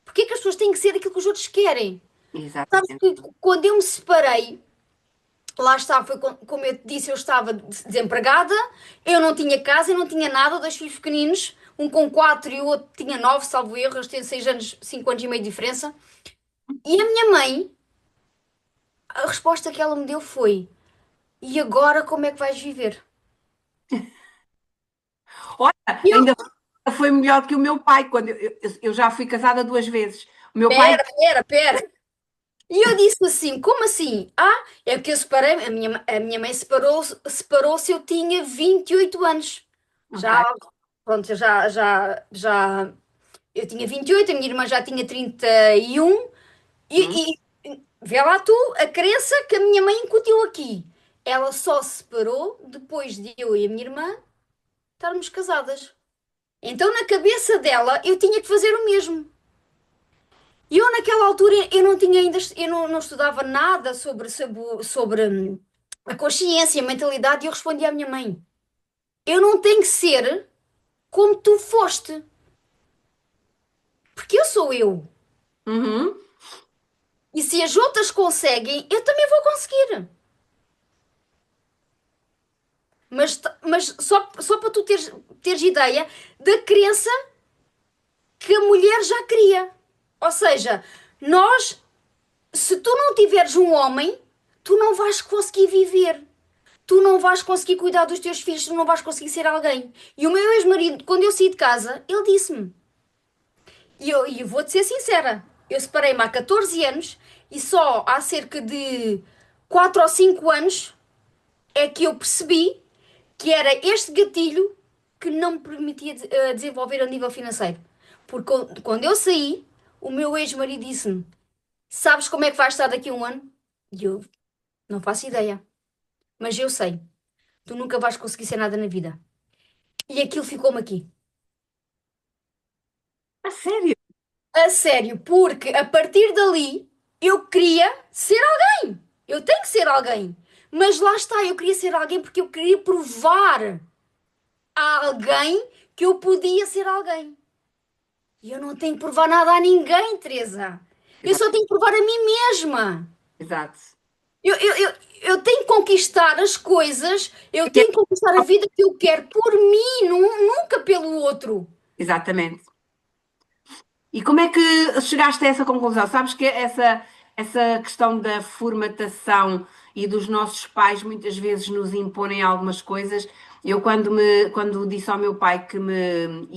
Porquê que as pessoas têm que ser aquilo que os outros querem? Sabes Exatamente. que quando eu me separei, lá está, foi como eu te disse, eu estava desempregada, eu não tinha casa, eu não tinha nada, dois filhos pequeninos, um com 4 e o outro tinha 9, salvo erro, eles têm 6 anos, 5 anos e meio de diferença. E a minha mãe, a resposta que ela me deu foi: e agora como é que vais viver? Olha, E eu, ainda foi melhor que o meu pai, quando eu já fui casada duas vezes. O meu pai, pera, pera, pera. E eu disse assim: como assim? Ah, é que eu separei, a minha mãe separou-se, eu tinha 28 anos. ok, Já, pronto, eu tinha 28, a minha irmã já tinha 31, hum, e vê lá tu a crença que a minha mãe incutiu aqui. Ela só se separou depois de eu e a minha irmã estarmos casadas. Então, na cabeça dela, eu tinha que fazer o mesmo. E eu, naquela altura, eu não tinha ainda, eu não estudava nada sobre a consciência, a mentalidade, e eu respondi à minha mãe: eu não tenho que ser como tu foste, porque eu sou eu. uhum, E se as outras conseguem, eu também vou conseguir. Mas só para tu teres ideia da crença que a mulher já cria. Ou seja, nós, se tu não tiveres um homem, tu não vais conseguir viver. Tu não vais conseguir cuidar dos teus filhos, tu não vais conseguir ser alguém. E o meu ex-marido, quando eu saí de casa, ele disse-me, e eu vou-te ser sincera, eu separei-me há 14 anos e só há cerca de 4 ou 5 anos é que eu percebi que era este gatilho que não me permitia desenvolver a nível financeiro. Porque quando eu saí, o meu ex-marido disse-me: sabes como é que vais estar daqui a um ano? E eu, Não faço ideia. Mas eu sei, tu nunca vais conseguir ser nada na vida. E aquilo ficou-me aqui. A sério? A sério, porque a partir dali eu queria ser alguém. Eu tenho que ser alguém. Mas lá está, eu queria ser alguém porque eu queria provar a alguém que eu podia ser alguém. E eu não tenho que provar nada a ninguém, Teresa. Eu Exato. só tenho que provar a mim mesma. Exato. Eu tenho que conquistar as coisas, eu tenho que conquistar a vida que eu quero por mim, nunca pelo outro. Exatamente. E como é que chegaste a essa conclusão? Sabes que essa questão da formatação e dos nossos pais muitas vezes nos imponem algumas coisas. Eu quando disse ao meu pai que me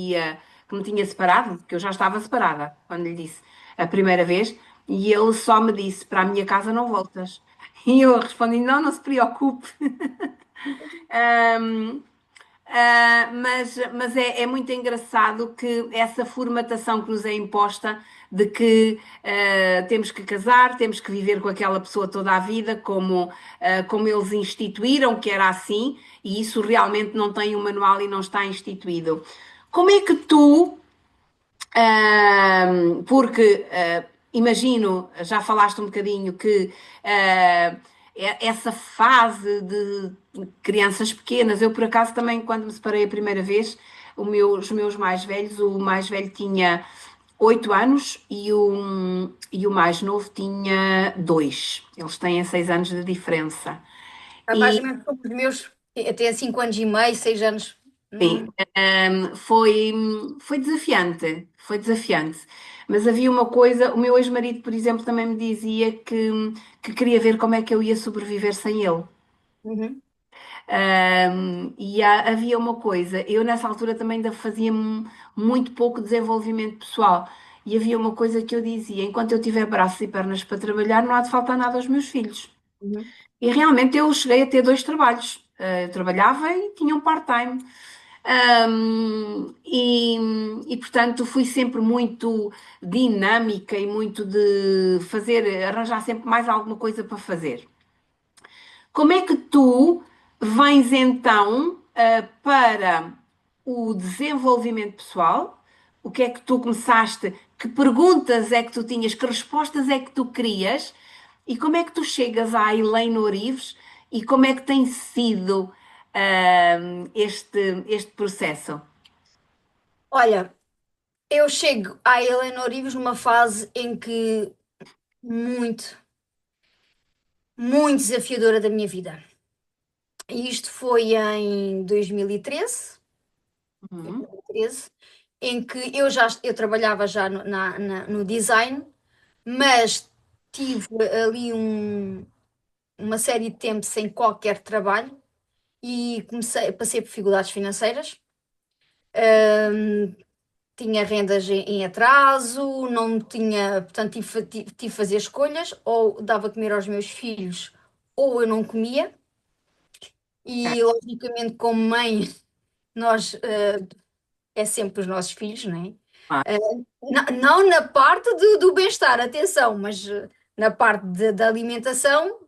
tinha separado, que eu já estava separada, quando lhe disse a primeira vez, e ele só me disse, para a minha casa não voltas. E eu respondi, não, não se preocupe. Mas é muito engraçado que essa formatação que nos é imposta de que temos que casar, temos que viver com aquela pessoa toda a vida, como eles instituíram, que era assim, e isso realmente não tem um manual e não está instituído. Como é que tu porque imagino, já falaste um bocadinho que essa fase de crianças pequenas, eu por acaso também, quando me separei a primeira vez, os meus mais velhos, o mais velho tinha 8 anos e o mais novo tinha 2. Eles têm 6 anos de diferença. É mais ou menos como os meus, até 5 anos e meio, 6 anos. Sim, foi desafiante, foi desafiante. Mas havia uma coisa, o meu ex-marido, por exemplo, também me dizia que queria ver como é que eu ia sobreviver sem ele. Uhum, Havia uma coisa, eu nessa altura também ainda fazia muito pouco desenvolvimento pessoal. E havia uma coisa que eu dizia: enquanto eu tiver braços e pernas para trabalhar, não há de faltar nada aos meus filhos. uhum. E realmente eu cheguei a ter 2 trabalhos. Eu trabalhava e tinha um part-time. E, portanto fui sempre muito dinâmica e muito de fazer, arranjar sempre mais alguma coisa para fazer. Como é que tu vens então para o desenvolvimento pessoal? O que é que tu começaste? Que perguntas é que tu tinhas? Que respostas é que tu querias? E como é que tu chegas à Elaine Orives? E como é que tem sido este processo? Olha, eu chego à Eleanor Ives numa fase em que muito, muito desafiadora da minha vida. E isto foi em 2013, Uhum. 2013, em que eu trabalhava já no design, mas tive ali uma série de tempo sem qualquer trabalho e passei por dificuldades financeiras. Tinha rendas em atraso, não tinha, portanto, tive de fazer escolhas, ou dava a comer aos meus filhos, ou eu não comia. E logicamente, como mãe, nós é sempre os nossos filhos, não é? Ah, Não na parte do bem-estar, atenção, mas na parte da alimentação,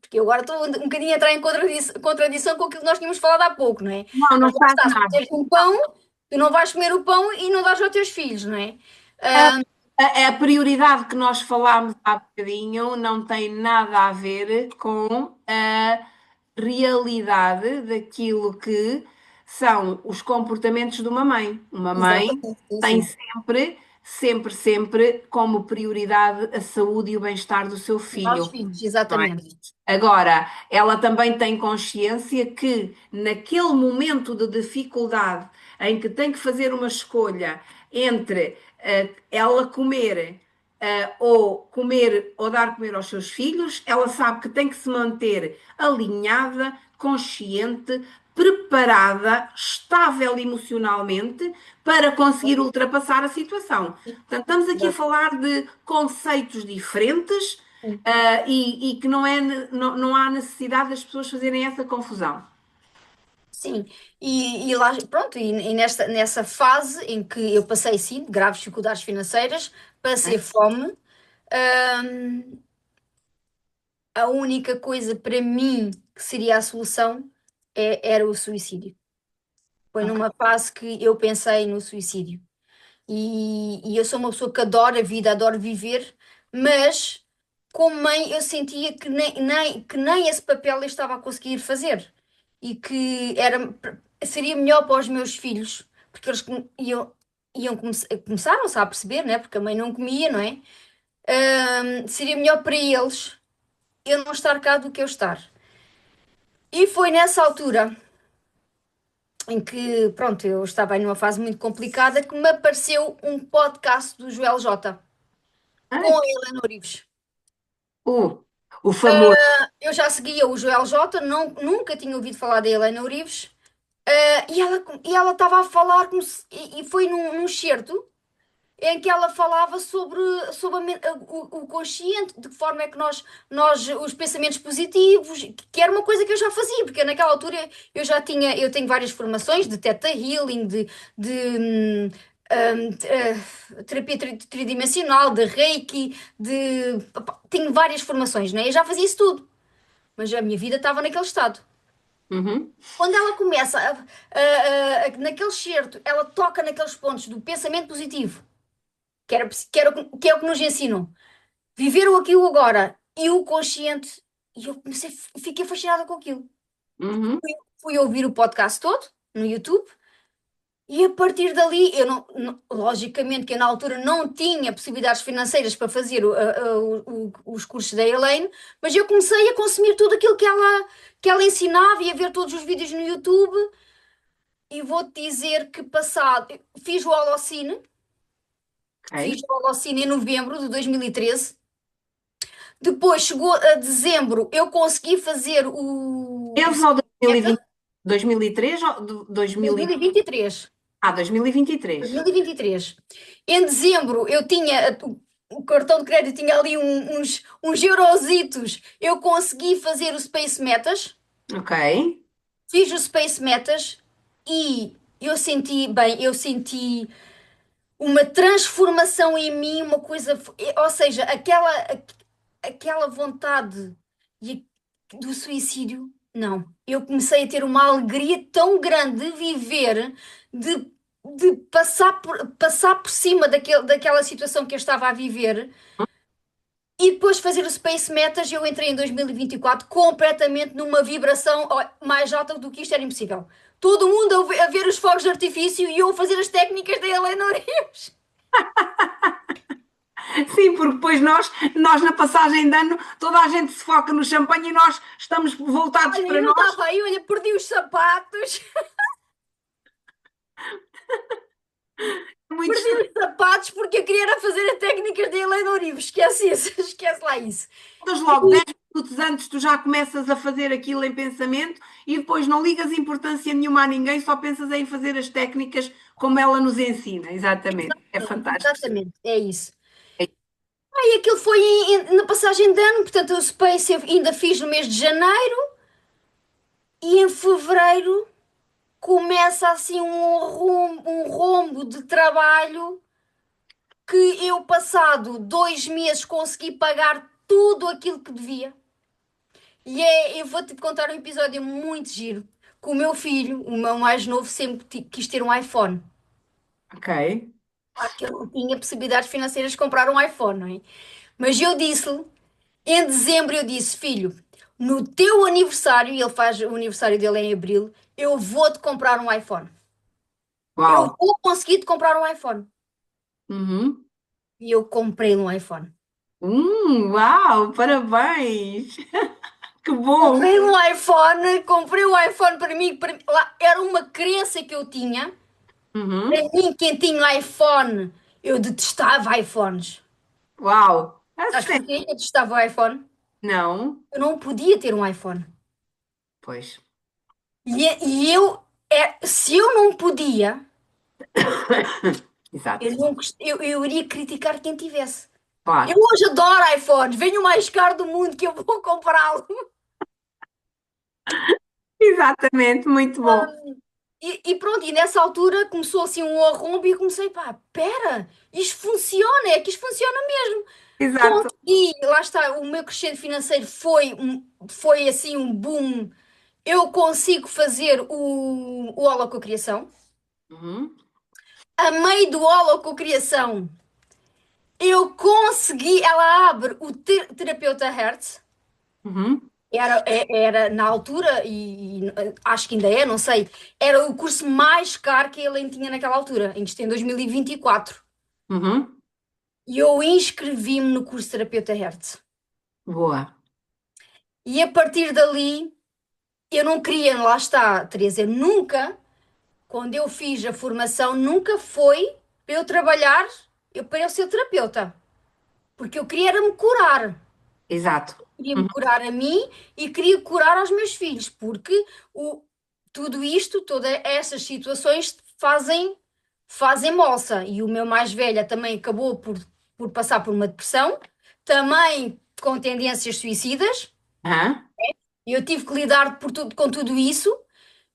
porque eu agora estou um bocadinho a entrar em contradição com aquilo que nós tínhamos falado há pouco, não é? não, não Mas lá estás está, se tu nada. tens um pão, tu não vais comer o pão e não dás aos teus filhos, não é? A, Ah, a prioridade que nós falámos há bocadinho não tem nada a ver com a realidade daquilo que são os comportamentos de uma mãe. Uma mãe exatamente, sim, tem sim. sempre como prioridade a saúde e o bem-estar do seu Os nossos filho. filhos, Não é? exatamente. Agora, ela também tem consciência que naquele momento de dificuldade em que tem que fazer uma escolha entre ela comer ou dar a comer aos seus filhos, ela sabe que tem que se manter alinhada, consciente, preparada, estável emocionalmente para conseguir ultrapassar a situação. Portanto, estamos aqui a Exato. falar de conceitos diferentes, Sim. e que não há necessidade das pessoas fazerem essa confusão. Sim, e lá, pronto, e nessa fase em que eu passei, sim, de graves dificuldades financeiras, Né? passei fome, hum, a única coisa para mim que seria a solução era o suicídio. Foi Ok. numa fase que eu pensei no suicídio. E eu sou uma pessoa que adora a vida, adoro viver, mas como mãe eu sentia que nem esse papel eu estava a conseguir fazer. E que seria melhor para os meus filhos, porque eles começaram-se a perceber, né? Porque a mãe não comia, não é? Seria melhor para eles eu não estar cá do que eu estar. E foi nessa altura em que, pronto, eu estava aí numa fase muito complicada que me apareceu um podcast do Joel J com Ai, a Helena Orives. o, o famoso. Eu já seguia o Joel J, nunca tinha ouvido falar da Helena Orives, e ela estava a falar e foi num certo em que ela falava sobre o consciente, de que forma é que os pensamentos positivos, que era uma coisa que eu já fazia, porque naquela altura eu tenho várias formações de Theta Healing, terapia tridimensional, de Reiki, tenho várias formações, né? Eu já fazia isso tudo, mas a minha vida estava naquele estado. Uhum. Quando ela começa naquele certo, ela toca naqueles pontos do pensamento positivo que é o que nos ensinam. Viver o aqui e o agora e o consciente. E eu fiquei fascinada com aquilo. Uhum. Fui ouvir o podcast todo no YouTube e a partir dali, eu logicamente que eu na altura não tinha possibilidades financeiras para fazer os cursos da Elaine, mas eu comecei a consumir tudo aquilo que ela ensinava e a ver todos os vídeos no YouTube. E vou-te dizer que passado, fiz Ok. o Holocene em novembro de 2013. Depois chegou a dezembro, eu consegui fazer o Esse ou 2020, Meta 2003 ou 2000 2023. 2023. 2023. Em dezembro eu tinha o cartão de crédito tinha ali uns eurositos. Eu consegui fazer o Space Metas. Ok. Fiz o Space Metas e eu senti uma transformação em mim, uma coisa, ou seja, aquela vontade e do suicídio, não. Eu comecei a ter uma alegria tão grande de viver, de, de passar por cima daquela situação que eu estava a viver. E depois de fazer o Space Metas, eu entrei em 2024 completamente numa vibração mais alta do que isto era impossível. Todo mundo a ver os fogos de artifício e eu a fazer as técnicas da Helena Urias. Sim, porque depois nós na passagem de ano, toda a gente se foca no champanhe e nós estamos voltados Olha, eu para não nós. estava aí, olha, perdi os sapatos, Muito perdi os sapatos porque eu queria era fazer as técnicas da Helena Uribe. Esquece isso, esquece lá isso. estressantes logo, 10 minutos antes tu já começas a fazer aquilo em pensamento e depois não ligas importância nenhuma a ninguém, só pensas em fazer as técnicas como ela nos ensina. Exatamente. É fantástico. Exatamente, é isso. E aquilo foi na passagem de ano, portanto, o Space eu ainda fiz no mês de janeiro e em fevereiro começa assim um rombo de trabalho que eu, passado 2 meses, consegui pagar tudo aquilo que devia. Eu vou-te contar um episódio muito giro. Que o meu filho, o meu mais novo, sempre quis ter um iPhone. Ok. Claro que eu não tinha possibilidades financeiras de comprar um iPhone, não é? Mas eu disse-lhe, em dezembro, eu disse, filho, no teu aniversário, e ele faz o aniversário dele em abril, eu vou-te comprar um iPhone. Eu Uau. vou conseguir-te comprar um iPhone. Uhum. E eu comprei um iPhone. Uau, parabéns. Que bom. Comprei um iPhone para mim, era uma crença que eu tinha. Para Uhum. mim, quem tinha iPhone, eu detestava iPhones. Uau. A Sabes sério? porquê? Eu detestava o iPhone. Não. Eu não podia ter um iPhone. Pois. Se eu não podia, Exato. eu iria criticar quem tivesse. Eu Claro. hoje adoro iPhones, venho o mais caro do mundo que eu vou comprá-lo. Exatamente. Muito bom. E pronto, e nessa altura começou assim um arrombo e eu comecei, pá, pera, isto funciona, é que isto funciona mesmo. Exato. Consegui, lá está, o meu crescimento financeiro foi assim um boom. Eu consigo fazer o holococriação. Uhum, A meio do holococriação, eu consegui. Ela abre o terapeuta Hertz. uhum, Era na altura, e acho que ainda é, não sei, era o curso mais caro que ele tinha naquela altura, isto em 2024. uhum. E eu inscrevi-me no curso de terapeuta Hertz. Boa. E a partir dali, eu não queria, lá está, Teresa, eu nunca, quando eu fiz a formação, nunca foi para eu trabalhar, para eu ser terapeuta. Porque eu queria era me curar. Exato. Queria-me Uhum. curar a mim e queria curar aos meus filhos, porque o, tudo isto, todas essas situações fazem moça. E o meu mais velho também acabou por passar por uma depressão, também com tendências suicidas, Aham. e eu tive que lidar com tudo isso,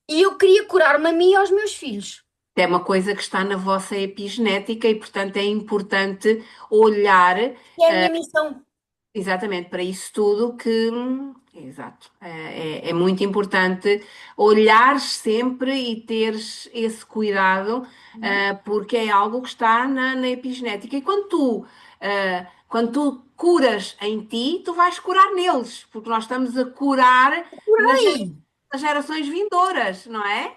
e eu queria curar-me a mim e aos meus filhos. É uma coisa que está na vossa epigenética e, portanto, é importante olhar. E é a minha missão. Exatamente, para isso tudo que, exato, é muito importante olhares sempre e teres esse cuidado, porque é algo que está na epigenética. E quando tu curas em ti, tu vais curar neles, porque nós estamos a curar Por nas aí. nas gerações vindouras, não é?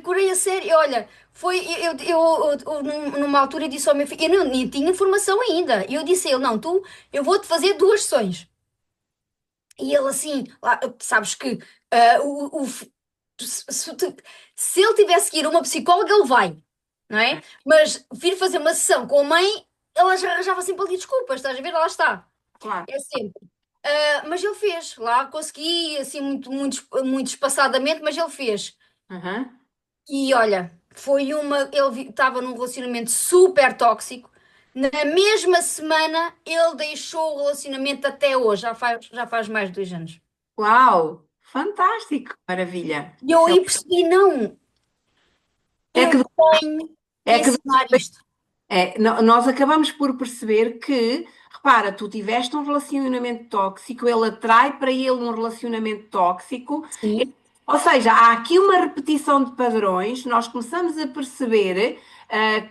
Curei a sério. Olha, numa altura disse ao meu filho, eu não, nem tinha formação ainda. E eu disse a ele, não, eu vou-te fazer duas sessões. E ele assim, sabes que se ele tivesse que ir a uma psicóloga, ele vai, não é? Mas vir fazer uma sessão com a mãe, ela já arranjava sempre ali desculpas, estás a ver? Lá está. Claro. É sempre. Mas ele fez, lá consegui, assim, muito espaçadamente, mas ele fez. Aham. E olha, ele estava num relacionamento super tóxico. Na mesma semana, ele deixou o relacionamento até hoje, já faz mais de 2 anos. Uau! Fantástico! Maravilha! E eu aí percebi, não, É eu que, tenho que é que ensinar isto. nós acabamos por perceber que, repara, tu tiveste um relacionamento tóxico, ele atrai para ele um relacionamento tóxico, Sim. ou seja, há aqui uma repetição de padrões, nós começamos a perceber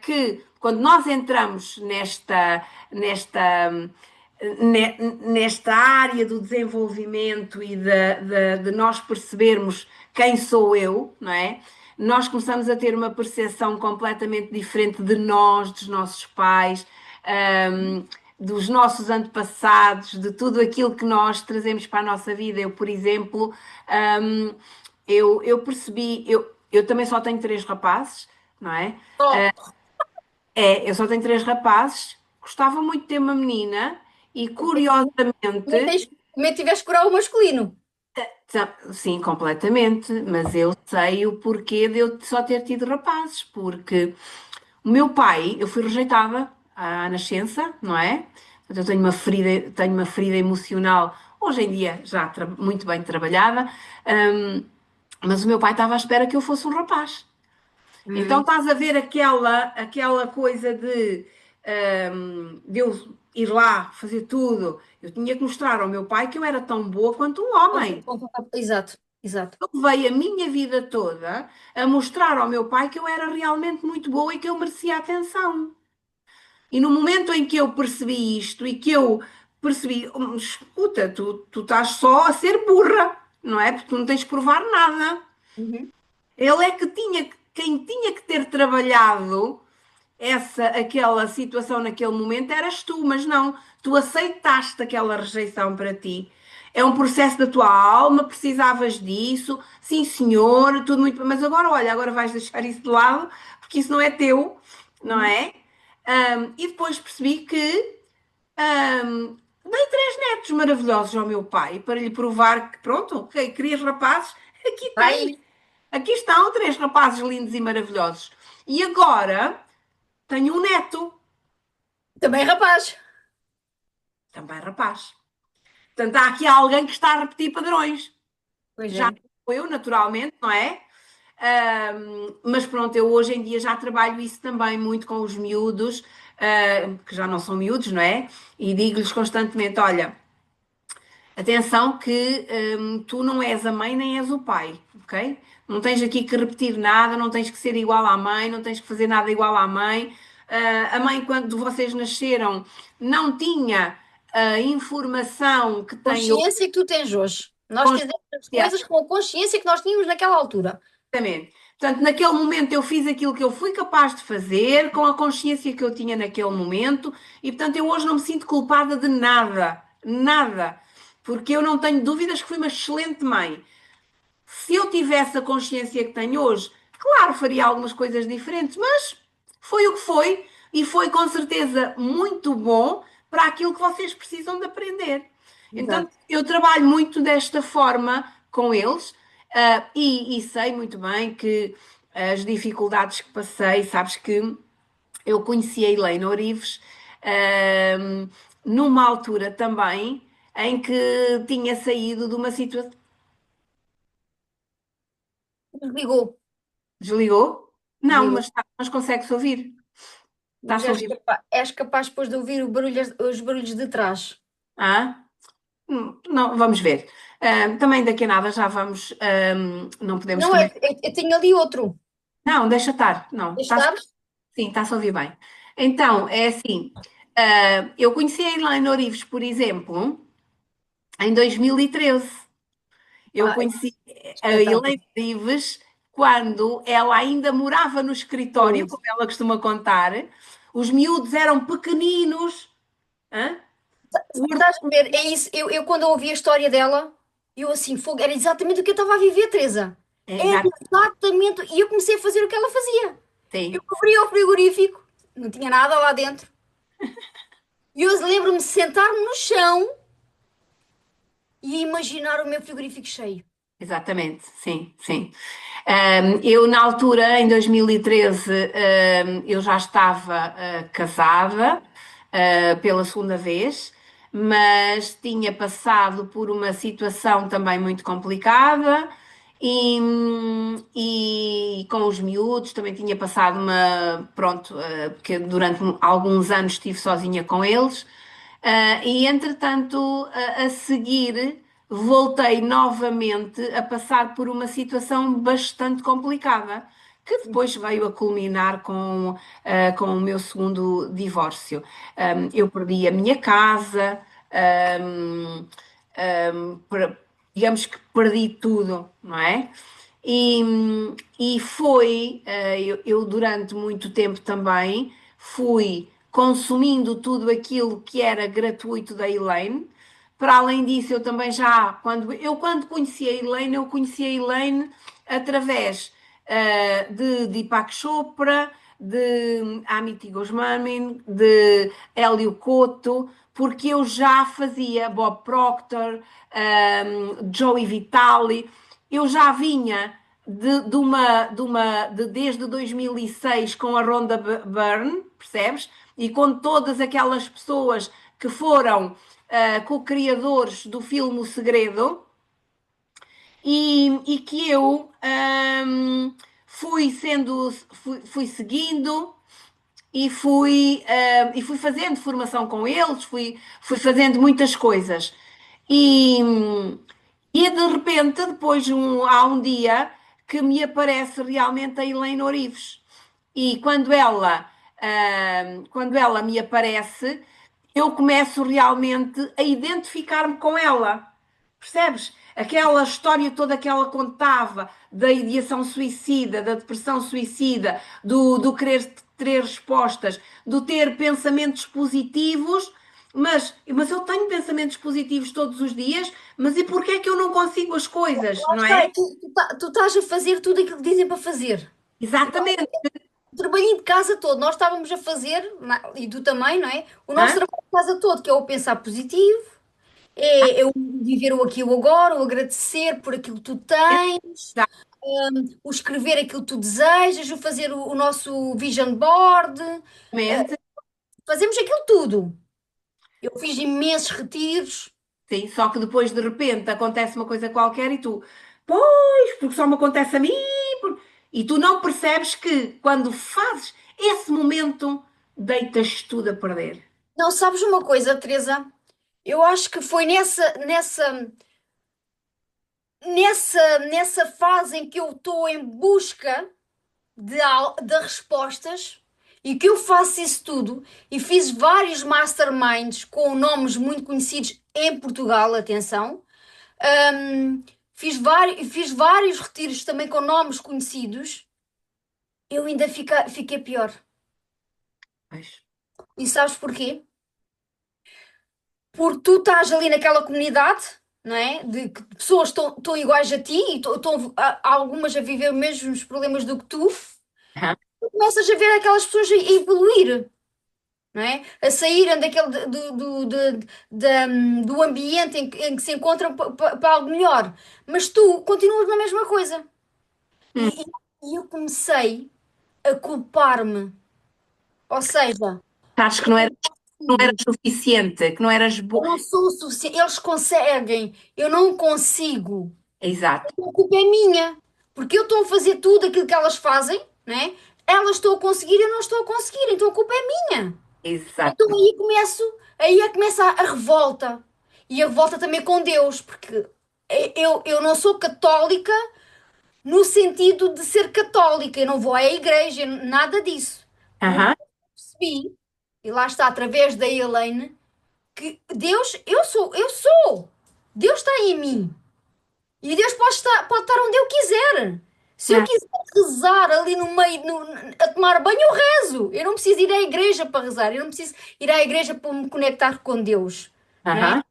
que quando nós entramos nesta área do desenvolvimento e de nós percebermos quem sou eu, não é? Nós começamos a ter uma percepção completamente diferente de nós, dos nossos pais, ahm, dos nossos antepassados, de tudo aquilo que nós trazemos para a nossa vida. Eu, por exemplo, ahm, eu percebi, eu também só tenho três rapazes, não é? Oh, Eu só tenho três rapazes, gostava muito de ter uma menina e também curiosamente, também tiveste que curar o masculino. sim, completamente, mas eu sei o porquê de eu só ter tido rapazes, porque o meu pai, eu fui rejeitada à nascença, não é? Portanto, eu tenho uma ferida emocional, hoje em dia já muito bem trabalhada, hum, mas o meu pai estava à espera que eu fosse um rapaz. Então Hum, estás a ver aquela coisa de eu ir lá fazer tudo. Eu tinha que mostrar ao meu pai que eu era tão boa quanto um homem. exato, exato. Eu levei a minha vida toda a mostrar ao meu pai que eu era realmente muito boa e que eu merecia atenção. E no momento em que eu percebi isto e que eu percebi, escuta, tu estás só a ser burra, não é? Porque tu não tens que provar nada. Uhum, Ele é que quem tinha que ter trabalhado aquela situação naquele momento eras tu, mas não, tu aceitaste aquela rejeição para ti. É um processo da tua alma, precisavas disso, sim senhor, tudo muito, mas agora olha, agora vais deixar isso de lado, porque isso não é teu, não uhum. é? E depois percebi que dei três netos maravilhosos ao meu pai para lhe provar que, pronto, ok, querias rapazes, aqui tens. Aí, Aqui estão três rapazes lindos e maravilhosos. E agora tenho um neto, também rapaz. também rapaz. Portanto, há aqui alguém que está a repetir padrões. Pois Já é. não sou eu, naturalmente, não é? Mas pronto, eu hoje em dia já trabalho isso também muito com os miúdos, que já não são miúdos, não é? E digo-lhes constantemente: olha, atenção que tu não és a mãe nem és o pai, ok? Não tens aqui que repetir nada, não tens que ser igual à mãe, não tens que fazer nada igual à mãe. A mãe, quando vocês nasceram, não tinha a informação que tem hoje. Consciência que tu tens hoje. Nós fizemos as coisas com a consciência que nós tínhamos naquela altura. Exatamente. Portanto, naquele momento eu fiz aquilo que eu fui capaz de fazer, com a consciência que eu tinha naquele momento, e portanto eu hoje não me sinto culpada de nada, nada, porque eu não tenho dúvidas que fui uma excelente mãe. Se eu tivesse a consciência que tenho hoje, claro, faria algumas coisas diferentes, mas foi o que foi, e foi com certeza muito bom para aquilo que vocês precisam de aprender. Então, Exato. eu trabalho muito desta forma com eles, e sei muito bem que as dificuldades que passei, sabes que eu conheci a Helena Orives, ah, numa altura também em que tinha saído de uma situação. Desligou. Desligou? Não, Desligou. mas consegue-se ouvir. Mas Está-se a ouvir? és capaz depois de ouvir os barulhos de trás. Ah? Não, vamos ver. Também daqui a nada já vamos. Não podemos Não, também. eu tenho ali outro. Não, deixa estar. Não, Deixa estar? sim, está-se a ouvir bem. Então, é assim. Eu conheci a Elaine Orives, por exemplo, em 2013. Eu Ah, conheci a espetáculo. Elaine Orives quando ela ainda morava no escritório, como ela costuma contar. Os miúdos eram pequeninos. Hã? Estás a ver? É isso. Eu quando ouvi a história dela, eu assim, fogo, era exatamente o que eu estava a viver, Teresa. É, Era exato, exatamente. E eu comecei a fazer o que ela fazia. Eu sim, abria o frigorífico, não tinha nada lá dentro. E eu lembro-me de sentar-me no chão e imaginar o meu frigorífico cheio. exatamente, sim, sim. Eu, na altura, em 2013, eu já estava casada pela segunda vez, mas tinha passado por uma situação também muito complicada e com os miúdos também tinha passado pronto, porque durante alguns anos estive sozinha com eles. E entretanto, a seguir, voltei novamente a passar por uma situação bastante complicada, que depois veio a culminar com o meu segundo divórcio. Eu perdi a minha casa, um, digamos que perdi tudo, não é? E, e foi, eu durante muito tempo também fui consumindo tudo aquilo que era gratuito da Elaine. Para além disso, eu também já, quando conheci a Elaine, eu conheci a Elaine através de Deepak Chopra, de Amity Goswami, de Hélio Couto, porque eu já fazia Bob Proctor, Joey Vitale, eu já vinha desde 2006 com a Rhonda Byrne, percebes? E com todas aquelas pessoas que foram co-criadores do filme O Segredo e que eu fui seguindo e fui fazendo formação com eles, fui fazendo muitas coisas. E, e de repente, depois há um dia que me aparece realmente a Helena Orives. E quando ela me aparece, eu começo realmente a identificar-me com ela. Percebes? Aquela história toda que ela contava da ideação suicida, da depressão suicida, do querer ter respostas, do ter pensamentos positivos, mas eu tenho pensamentos positivos todos os dias, mas e porquê é que eu não consigo as coisas, Lá não está, é? é tu estás a fazer tudo aquilo que dizem para fazer. Exatamente. O trabalhinho de casa todo, nós estávamos a fazer, e tu também, não é? O nosso Hã? trabalho de casa todo, que é o pensar positivo, é o viver o aqui e o agora, o agradecer por aquilo que tu tens, o escrever aquilo que tu desejas, o fazer o nosso vision board, Exatamente. fazemos aquilo tudo. Eu fiz imensos retiros. Sim, só que depois de repente acontece uma coisa qualquer e tu, pois, porque só me acontece a mim. E tu não percebes que quando fazes esse momento, deitas tudo a perder. Não, sabes uma coisa, Teresa? Eu acho que foi nessa fase em que eu estou em busca de respostas e que eu faço isso tudo e fiz vários masterminds com nomes muito conhecidos em Portugal, atenção. Fiz vários retiros também com nomes conhecidos. Eu ainda fiquei pior. Pois. E sabes porquê? Porque tu estás ali naquela comunidade, não é? De que pessoas estão iguais a ti e estão algumas a viver os mesmos problemas do que tu. Aham. Tu começas a ver aquelas pessoas a evoluir, não é? A saírem do ambiente em que se encontram para algo melhor. Mas tu continuas na mesma coisa. Hum. E, e- e eu comecei a culpar-me. Ou seja, Acho que não eras consigo, suficiente, que não eras eu boa. não sou o suficiente. Eles conseguem, eu não consigo. Exato, A culpa é minha. Porque eu estou a fazer tudo aquilo que elas fazem, né? Elas estão a conseguir, eu não estou a conseguir. Então a culpa é minha. Então exato. aí começa a revolta. E a revolta também com Deus, porque eu não sou católica no sentido de ser católica, eu não vou à igreja, nada disso. O que Aham, eu percebi, e lá está, através da Elaine, que Deus, eu sou. Deus está em mim. E Deus pode estar onde eu quiser. Se eu ah, quiser rezar ali no meio, a tomar banho, eu rezo. Eu não preciso ir à igreja para rezar. Eu não preciso ir à igreja para me conectar com Deus. Não é? aham.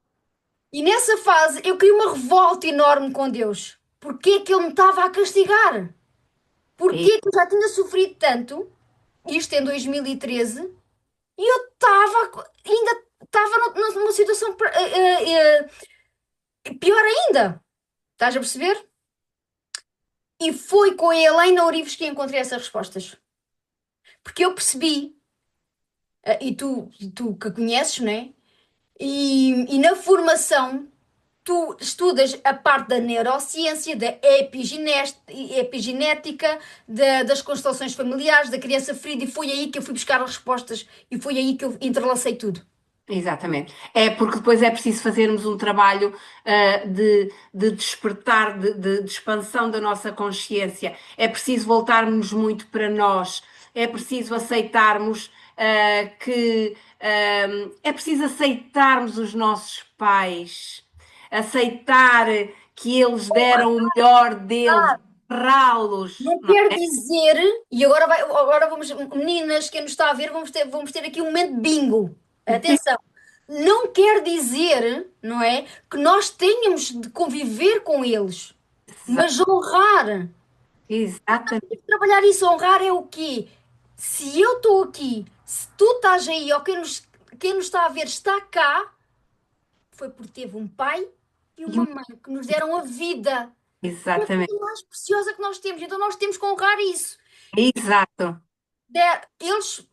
E nessa fase eu criei uma revolta enorme com Deus. Porquê é que Ele me estava a castigar? E- Porquê que eu já tinha sofrido tanto? Isto em 2013. E eu ainda estava numa situação pior ainda. Estás a perceber? E foi com a Helena Ourives que encontrei essas respostas. Porque eu percebi, e tu que conheces, né? E na formação tu estudas a parte da neurociência, da epigenética, das constelações familiares, da criança ferida, e foi aí que eu fui buscar as respostas e foi aí que eu entrelacei tudo. Exatamente. É porque depois é preciso fazermos um trabalho, de despertar, de expansão da nossa consciência. É preciso voltarmos muito para nós. É preciso aceitarmos, é preciso aceitarmos os nossos pais, aceitar que eles deram o melhor deles, honrá-los. Não quer dizer, e agora vamos, meninas, quem nos está a ver, vamos ter aqui um momento bingo. Atenção, não quer dizer, não é, que nós tenhamos de conviver com eles, Exa- mas honrar. Exatamente, Trabalhar isso, honrar é o quê? Se eu estou aqui, se tu estás aí, ou quem nos está a ver está cá, foi porque teve um pai e uma mãe que nos deram a vida. É a exatamente, coisa mais preciosa que nós temos, então nós temos que honrar isso. exato. Eles,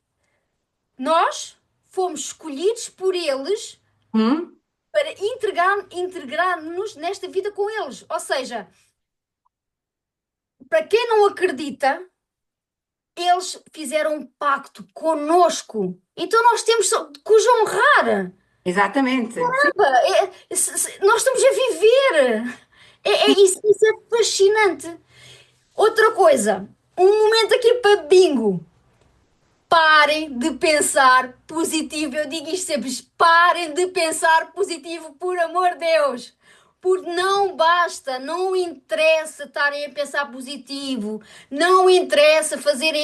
nós fomos escolhidos por eles Hum? para integrar-nos nesta vida com eles. Ou seja, para quem não acredita, eles fizeram um pacto conosco. Então nós temos que os honrar. Exatamente. Sim. Nós estamos a viver. Isso é fascinante. Outra coisa, um momento aqui para bingo. Parem de pensar positivo. Eu digo isto sempre: parem de pensar positivo, por amor de Deus. Porque não basta, não interessa estarem a pensar positivo, não interessa fazerem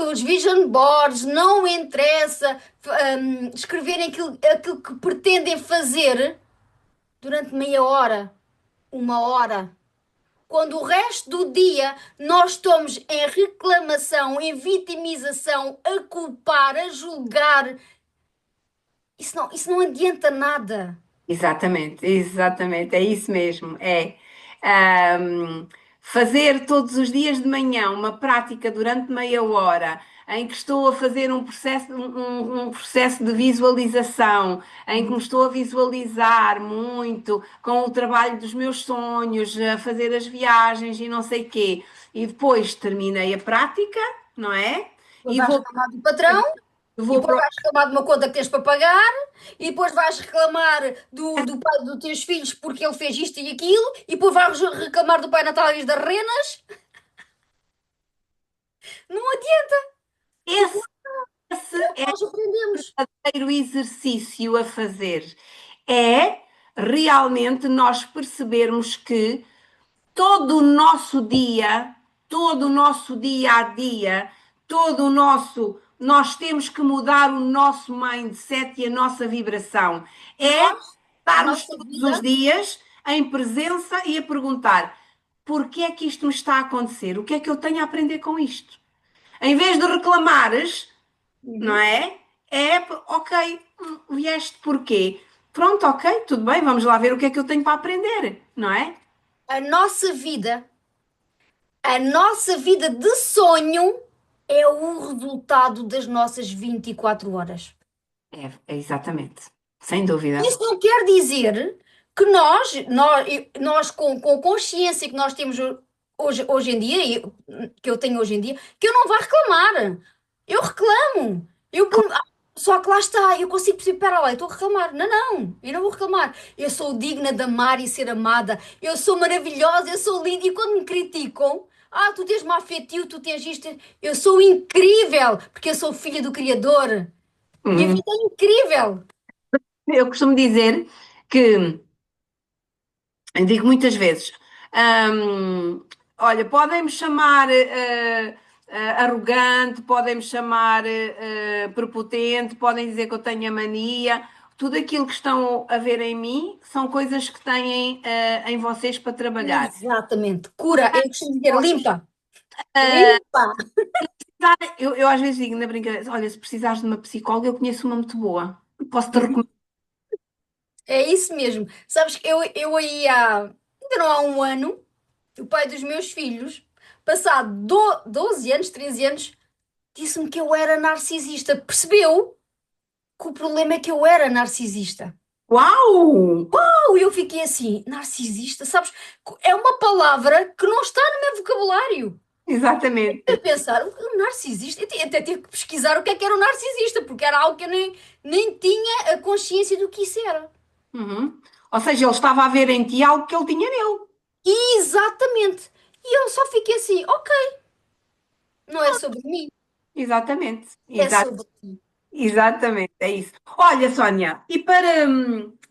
os vision boards, não interessa escreverem aquilo que pretendem fazer durante meia hora, uma hora. Quando o resto do dia nós estamos em reclamação, em vitimização, a culpar, a julgar, isso não adianta nada. Exatamente, exatamente, é isso mesmo. É fazer todos os dias de manhã uma prática durante meia hora, em que estou a fazer um processo de visualização, em que me estou a visualizar muito com o trabalho dos meus sonhos, a fazer as viagens e não sei quê. E depois terminei a prática, não é? Depois E vais vou, reclamar do patrão, e vou depois para. vais reclamar de uma conta que tens para pagar, e depois vais reclamar do pai dos teus filhos porque ele fez isto e aquilo, e depois vais reclamar do Pai Natal e das renas. Não adianta. Tipo, Esse, esse é o que é nós aprendemos. o verdadeiro exercício a fazer. É realmente nós percebermos que todo o nosso dia, todo o nosso dia a dia, todo o nosso. Nós temos que mudar o nosso mindset e a nossa vibração. É Nós, a estarmos nossa todos os vida, dias em presença e a perguntar: porquê é que isto me está a acontecer? O que é que eu tenho a aprender com isto? Em vez de reclamares, não uhum, é? É, ok, vieste porquê? Pronto, ok, tudo bem, vamos lá ver o que é que eu tenho para aprender, não é? a nossa vida, a nossa vida de sonho é o resultado das nossas 24 horas. É exatamente, sem dúvida. Isso não quer dizer que nós com a consciência que nós temos hoje em dia, que eu tenho hoje em dia, que eu não vá reclamar. Eu reclamo. Só que lá está, eu consigo perceber, espera lá, eu estou a reclamar. Não, não, eu não vou reclamar. Eu sou digna de amar e ser amada. Eu sou maravilhosa, eu sou linda. E quando me criticam, tu tens mau feitio, tu tens isto. Eu sou incrível, porque eu sou filha do Criador. Minha Hum. vida é incrível. Eu costumo dizer que, eu digo muitas vezes, olha, podem-me chamar arrogante, podem-me chamar prepotente, podem dizer que eu tenho a mania. Tudo aquilo que estão a ver em mim são coisas que têm em vocês para trabalhar. Exatamente. Cura, eu costumo dizer limpa. Limpa. Eu às vezes digo na brincadeira, olha, se precisares de uma psicóloga, eu conheço uma muito boa. Posso-te recomendar. É isso mesmo. Sabes que eu aí ainda não há um ano, o pai dos meus filhos, passado 12 anos, 13 anos, disse-me que eu era narcisista. Percebeu que o problema é que eu era narcisista. Uau! Eu fiquei assim, narcisista, sabes? É uma palavra que não está no meu vocabulário. Exatamente. A pensar, o narcisista, até tive que pesquisar o que era o narcisista, porque era algo que eu nem tinha a consciência do que isso era. Uhum. Ou seja, ele estava a ver em ti algo que ele tinha nele. Exatamente. E eu só fiquei assim, ok, não é sobre mim, Exatamente. é sobre ti. Exatamente, é isso. Olha, Sónia, e para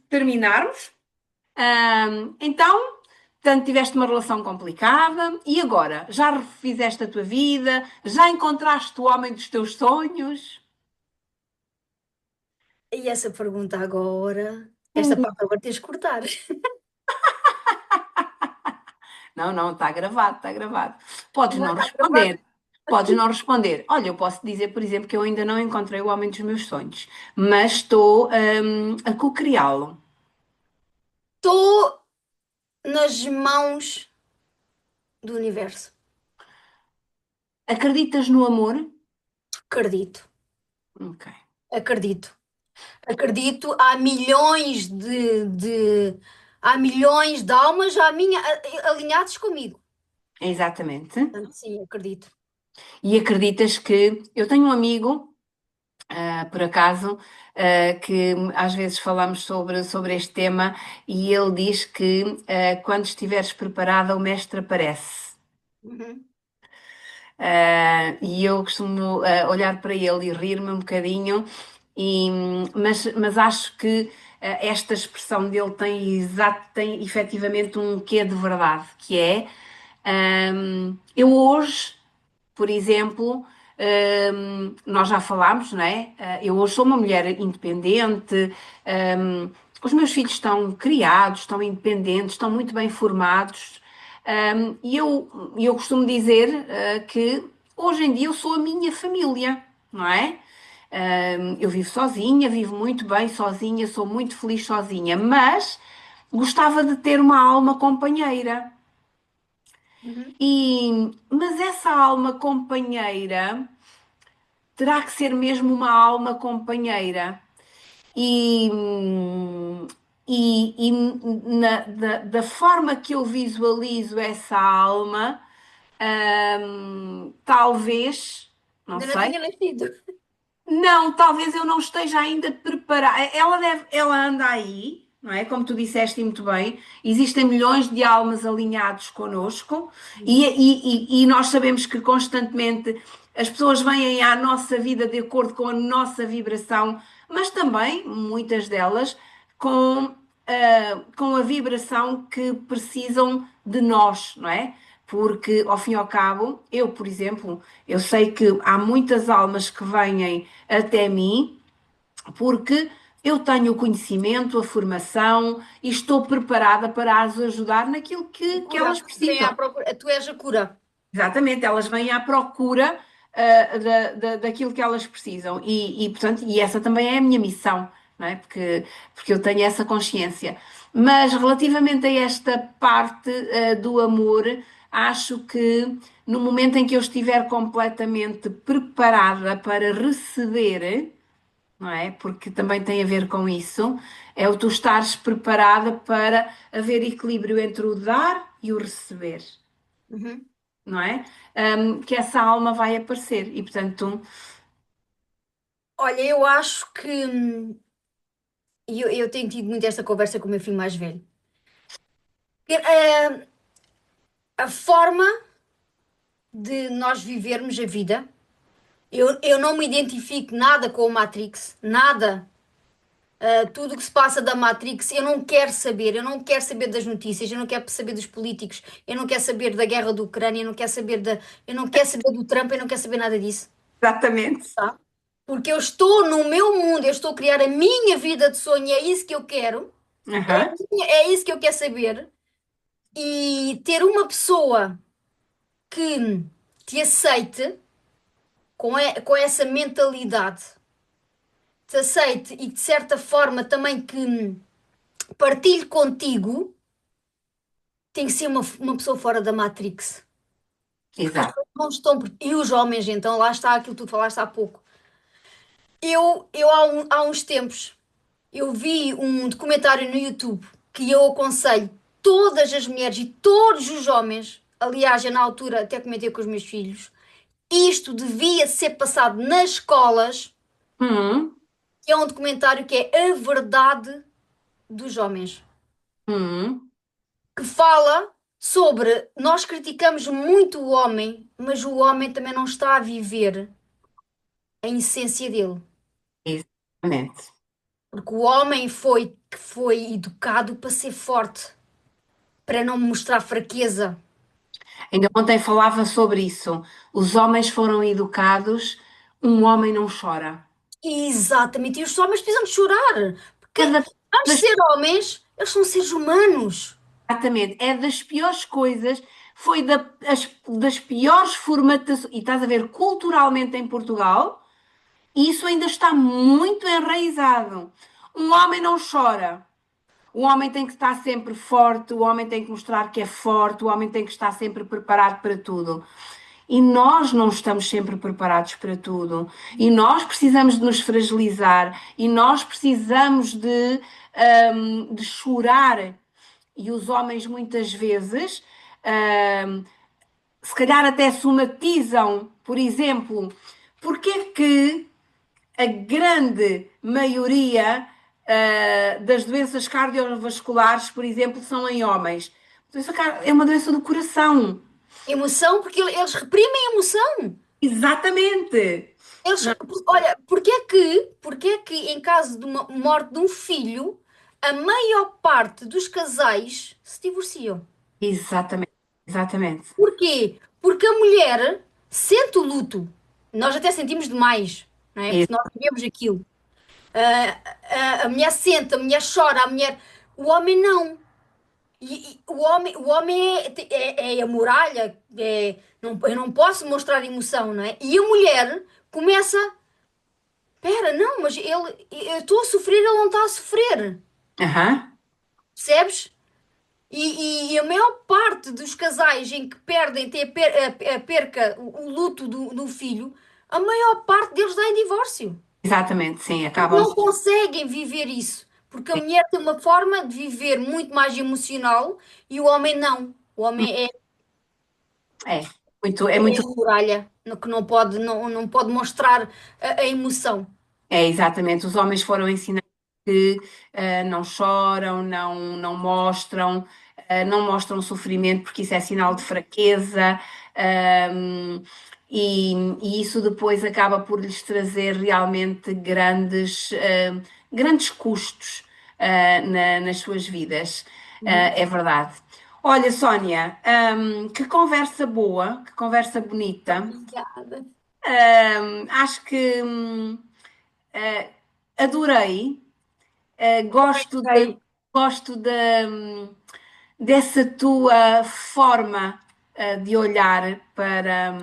terminarmos, então, portanto, tiveste uma relação complicada e agora? Já refizeste a tua vida? Já encontraste o homem dos teus sonhos? E essa pergunta agora, esta parte agora tens de cortar. Não, não, está gravado, está gravado. Podes Não não está gravado. responder. Podes não responder. Olha, eu posso dizer, por exemplo, que eu ainda não encontrei o homem dos meus sonhos, mas estou, a co-criá-lo. Estou nas mãos do universo. Acreditas no amor? Acredito, Ok. acredito. Acredito, há milhões de almas alinhados comigo. Exatamente. Portanto, sim, acredito. E acreditas que eu tenho um amigo, por acaso, que às vezes falamos sobre este tema e ele diz que quando estiveres preparada, o mestre aparece. Uhum. E eu costumo olhar para ele e rir-me um bocadinho, mas acho que esta expressão dele tem efetivamente um quê de verdade, que é eu hoje, por exemplo, nós já falámos, não é? Eu hoje sou uma mulher independente, os meus filhos estão criados, estão independentes, estão muito bem formados, e eu costumo dizer que hoje em dia eu sou a minha família, não é? Eu vivo sozinha, vivo muito bem sozinha, sou muito feliz sozinha, mas gostava de ter uma alma companheira. Uhum. Mas essa alma companheira, terá que ser mesmo uma alma companheira. E, da forma que eu visualizo essa alma, talvez, não Ainda não sei. tinha nascido. Não, talvez eu não esteja ainda preparada. Ela anda aí, não é? Como tu disseste e muito bem, existem milhões de almas alinhados connosco Uhum. e nós sabemos que constantemente as pessoas vêm à nossa vida de acordo com a nossa vibração, mas também, muitas delas, com a vibração que precisam de nós, não é? Porque, ao fim e ao cabo, eu, por exemplo, eu sei que há muitas almas que vêm até mim porque eu tenho o conhecimento, a formação e estou preparada para as ajudar naquilo A que cura. elas Vem à precisam. procura. Tu és a cura. Exatamente, elas vêm à procura daquilo que elas precisam portanto, e essa também é a minha missão, não é? Porque eu tenho essa consciência. Mas relativamente a esta parte do amor, acho que no momento em que eu estiver completamente preparada para receber, não é? Porque também tem a ver com isso, é o tu estares preparada para haver equilíbrio entre o dar e o receber, Uhum. não é? Que essa alma vai aparecer e, portanto, Olha, eu acho que eu tenho tido muito esta conversa com o meu filho mais velho. A forma de nós vivermos a vida, eu não me identifico nada com o Matrix, nada. Tudo o que se passa da Matrix, eu não quero saber das notícias, eu não quero saber dos políticos, eu não quero saber da guerra da Ucrânia, eu não quero saber do Trump, eu não quero saber nada disso. exatamente. Tá? Porque eu estou no meu mundo, eu estou a criar a minha vida de sonho, e é isso que eu quero, Aham. é isso que eu quero saber. E ter uma pessoa que te aceite com essa mentalidade, te aceite e de certa forma também que partilhe contigo, tem que ser uma pessoa fora da Matrix. Porque as Exato. pessoas não estão. E os homens, então, lá está aquilo que tu falaste há pouco. Há uns tempos, eu vi um documentário no YouTube que eu aconselho todas as mulheres e todos os homens, aliás, eu na altura até comentei com os meus filhos, isto devia ser passado nas escolas, Hum, que é um documentário que é A Verdade dos Homens, hum, que fala sobre nós criticamos muito o homem, mas o homem também não está a viver a essência dele. exatamente. Porque o homem foi educado para ser forte, para não mostrar fraqueza. Ainda ontem falava sobre isso. Os homens foram educados, um homem não chora. Exatamente. E os homens precisam de chorar. Porque É antes de das, ser homens, eles são seres humanos. exatamente, é das piores coisas, foi das piores formatações, e estás a ver, culturalmente em Portugal. E isso ainda está muito enraizado. Um homem não chora. O homem tem que estar sempre forte, o homem tem que mostrar que é forte, o homem tem que estar sempre preparado para tudo. E nós não estamos sempre preparados para tudo. E nós precisamos de nos fragilizar, e nós precisamos de chorar. E os homens muitas vezes, hum, se calhar até somatizam, por exemplo, porque é que a grande maioria das doenças cardiovasculares, por exemplo, são em homens. É uma doença do coração. Emoção, porque eles reprimem a emoção. Exatamente. Eles, Não, olha, porque é que em caso de uma morte de um filho, a maior parte dos casais se divorciam? exatamente. Exatamente. Porquê? Porque a mulher sente o luto. Nós até sentimos demais, não é? Ex- Porque nós vivemos aquilo. A mulher sente, a mulher chora, a mulher. O homem não. E o homem é a muralha, não, eu não posso mostrar emoção, não é? E a mulher começa. Espera, não, mas eu estou a sofrer, ele não está a sofrer. Aham. Percebes? E a maior parte dos casais em que perdem, tem a perca, o luto do filho, a maior parte deles dá em divórcio. Exatamente, sim, Porque acabam. não conseguem viver isso. Porque a mulher tem uma forma de viver muito mais emocional e o homem não. O homem É, é muito. muralha, que não pode mostrar a emoção. É, exatamente. Os homens foram ensinados que não choram, não mostram, não mostram sofrimento, porque isso é sinal de fraqueza, ahm, e isso depois acaba por lhes trazer realmente grandes custos, nas suas vidas. Uhum. É verdade. Olha, Sónia, que conversa boa, que conversa bonita. Obrigada. Acho que adorei. Gosto Ok. gosto dessa tua forma, de olhar para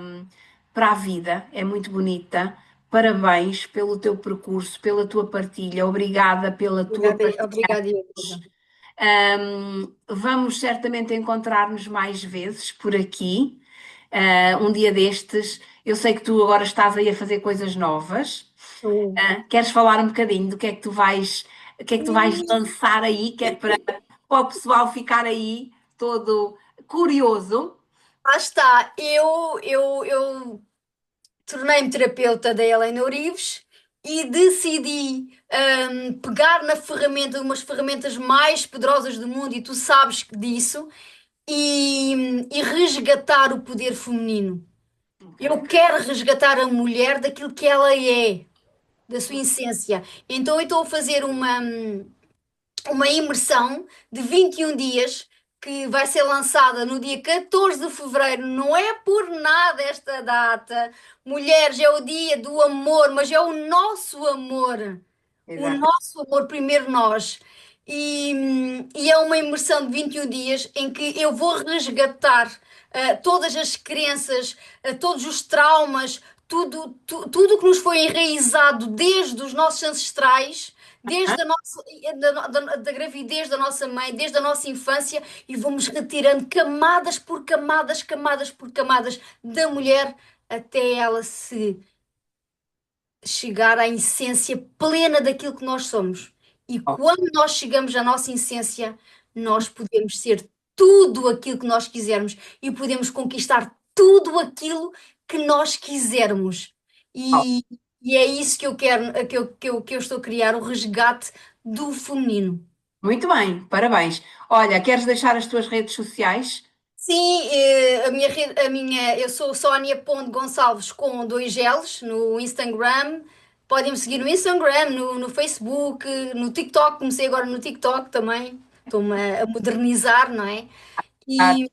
a vida. É muito bonita. Parabéns pelo teu percurso, pela tua partilha. Obrigada pela tua Obrigada, partilha. obrigada, Elisa. Vamos certamente encontrar-nos mais vezes por aqui. Um dia destes. Eu sei que tu agora estás aí a fazer coisas novas. Queres falar um bocadinho do que é que tu vais, o que é que tu vais lançar aí, que é para o pessoal ficar aí todo curioso? Lá está, eu tornei-me terapeuta da Helena Ourives e decidi pegar na ferramenta, umas ferramentas mais poderosas do mundo, e tu sabes disso, e resgatar o poder feminino. Eu Ok. quero resgatar a mulher daquilo que ela é, da sua essência. Então eu estou a fazer uma imersão de 21 dias que vai ser lançada no dia 14 de fevereiro. Não é por nada esta data. Mulheres, é o dia do amor, mas é o nosso amor. O Exato. nosso amor, primeiro nós. E é uma imersão de 21 dias em que eu vou resgatar todas as crenças, todos os traumas, tudo que nos foi enraizado desde os nossos ancestrais, Hã? desde a nossa, da gravidez da nossa mãe, desde a nossa infância, e vamos retirando camadas por camadas, camadas por camadas da mulher até ela se chegar à essência plena daquilo que nós somos. E Ó, quando nós chegamos à nossa essência, nós podemos ser tudo aquilo que nós quisermos e podemos conquistar tudo aquilo que nós quisermos. ó. E, e é isso que eu quero, que eu estou a criar, o resgate do feminino. Muito bem, parabéns. Olha, queres deixar as tuas redes sociais? Sim, eu sou Sónia.Gonçalves com dois L's no Instagram. Podem-me seguir no Instagram, no Facebook, no TikTok. Comecei agora no TikTok também. Estou-me a modernizar, não é? Ah, E, e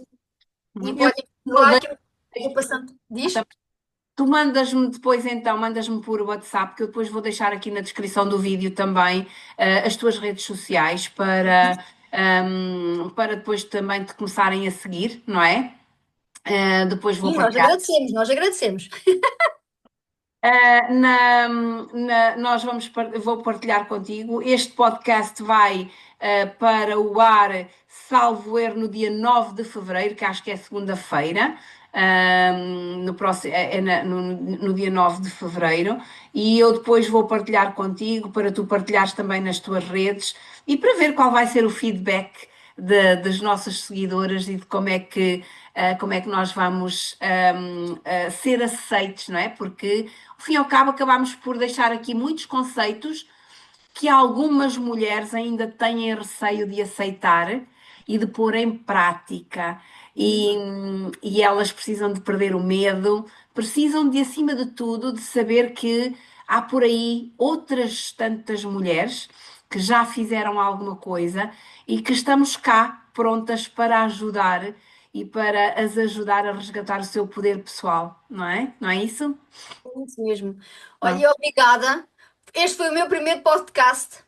eu podem ir vou lá que eu vou passando. Diz? Tu mandas-me depois então, mandas-me por WhatsApp, que eu depois vou deixar aqui na descrição do vídeo também, as tuas redes sociais para depois também te começarem a seguir, não é? Depois vou Sim, nós partilhar. agradecemos, nós agradecemos. Nós vou partilhar contigo. Este podcast vai para o ar, salvo erro, no dia 9 de fevereiro, que acho que é segunda-feira. No próximo, no dia 9 de fevereiro, e eu depois vou partilhar contigo para tu partilhares também nas tuas redes e para ver qual vai ser o feedback das nossas seguidoras e de como é que nós vamos ser aceitos, não é? Porque, ao fim e ao cabo, acabamos por deixar aqui muitos conceitos que algumas mulheres ainda têm receio de aceitar e de pôr em prática. E, e elas precisam de perder o medo, precisam de, acima de tudo, de saber que há por aí outras tantas mulheres que já fizeram alguma coisa e que estamos cá prontas para ajudar e para as ajudar a resgatar o seu poder pessoal, não é? Não é isso? É isso mesmo. Não. Olha, obrigada. Este foi o meu primeiro podcast.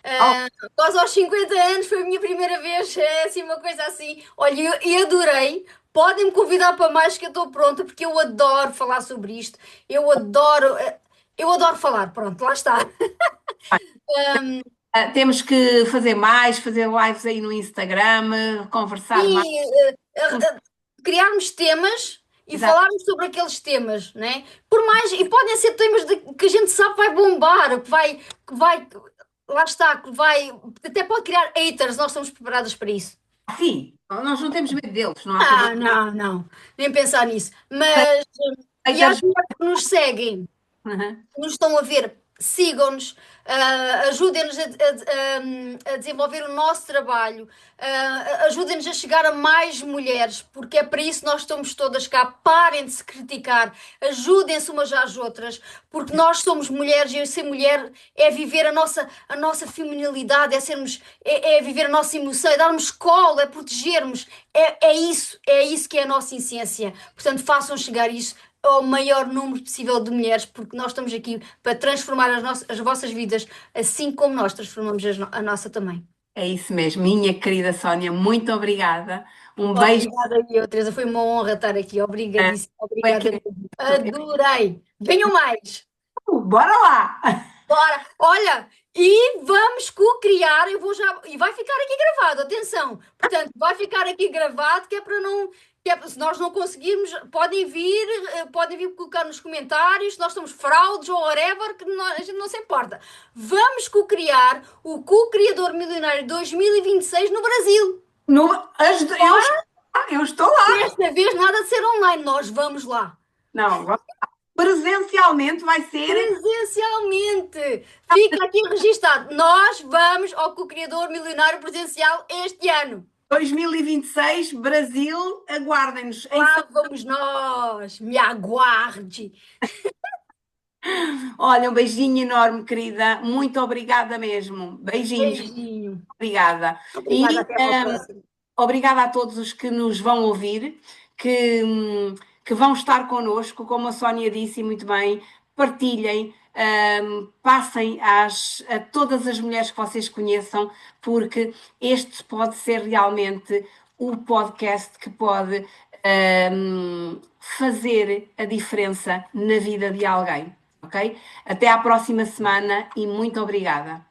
Oh, Quase aos 50 anos foi a minha primeira vez, é assim, uma coisa assim. Olha, eu adorei. Podem-me convidar para mais que eu estou pronta, porque eu adoro falar sobre isto. Eu adoro falar. Pronto, lá está. temos que fazer mais, fazer lives aí no Instagram, conversar mais. E criarmos temas e Exato. falarmos sobre aqueles temas, né? Por mais, e podem ser temas que a gente sabe que vai bombar, lá está, que vai, até pode criar haters, nós estamos preparadas para isso. Sim, nós não temos medo deles, não há Ah, problema. não, não, nem pensar nisso. Mas, e às Haters. mulheres que nos seguem, Uhum. nos estão a ver, sigam-nos, ajudem-nos a desenvolver o nosso trabalho, ajudem-nos a chegar a mais mulheres, porque é para isso que nós estamos todas cá. Parem de se criticar, ajudem-se umas às outras, porque nós somos mulheres e ser mulher é viver a nossa feminilidade, é viver a nossa emoção, é darmos colo, é protegermos, é isso que é a nossa essência. Portanto, façam chegar isso ao maior número possível de mulheres, porque nós estamos aqui para transformar as vossas vidas, assim como nós transformamos a nossa também. É isso mesmo, minha querida Sónia, muito obrigada. Um beijo. Obrigada, eu, Teresa. Foi uma honra estar aqui. Obrigadíssima. É que- Obrigada mesmo. Adorei. Venham mais. Bora lá! Bora. Olha, e vamos co-criar. Eu vou já. E vai ficar aqui gravado. Atenção. Portanto, vai ficar aqui gravado, que é para não. Se nós não conseguirmos, podem vir colocar nos comentários se nós somos fraudes ou whatever, que a gente não se importa. Vamos co-criar o Co-Criador Milionário 2026 no Brasil. No, eu estou lá. Desta vez nada de ser online, nós vamos lá. Não, presencialmente vai ser Presencialmente. Fica aqui registado. Nós vamos ao Co-Criador Milionário Presencial este ano. 2026, Brasil, aguardem-nos em Lá vamos nós. Me aguarde. Olha, um beijinho enorme, querida. Muito obrigada mesmo. Beijinhos, Beijinho. obrigada. E Obrigada, até uma próxima. obrigada a todos os que nos vão ouvir, que, que vão estar connosco, como a Sónia disse muito bem, partilhem, passem a todas as mulheres que vocês conheçam, porque este pode ser realmente o podcast que pode fazer a diferença na vida de alguém, ok? Até à próxima semana e muito obrigada.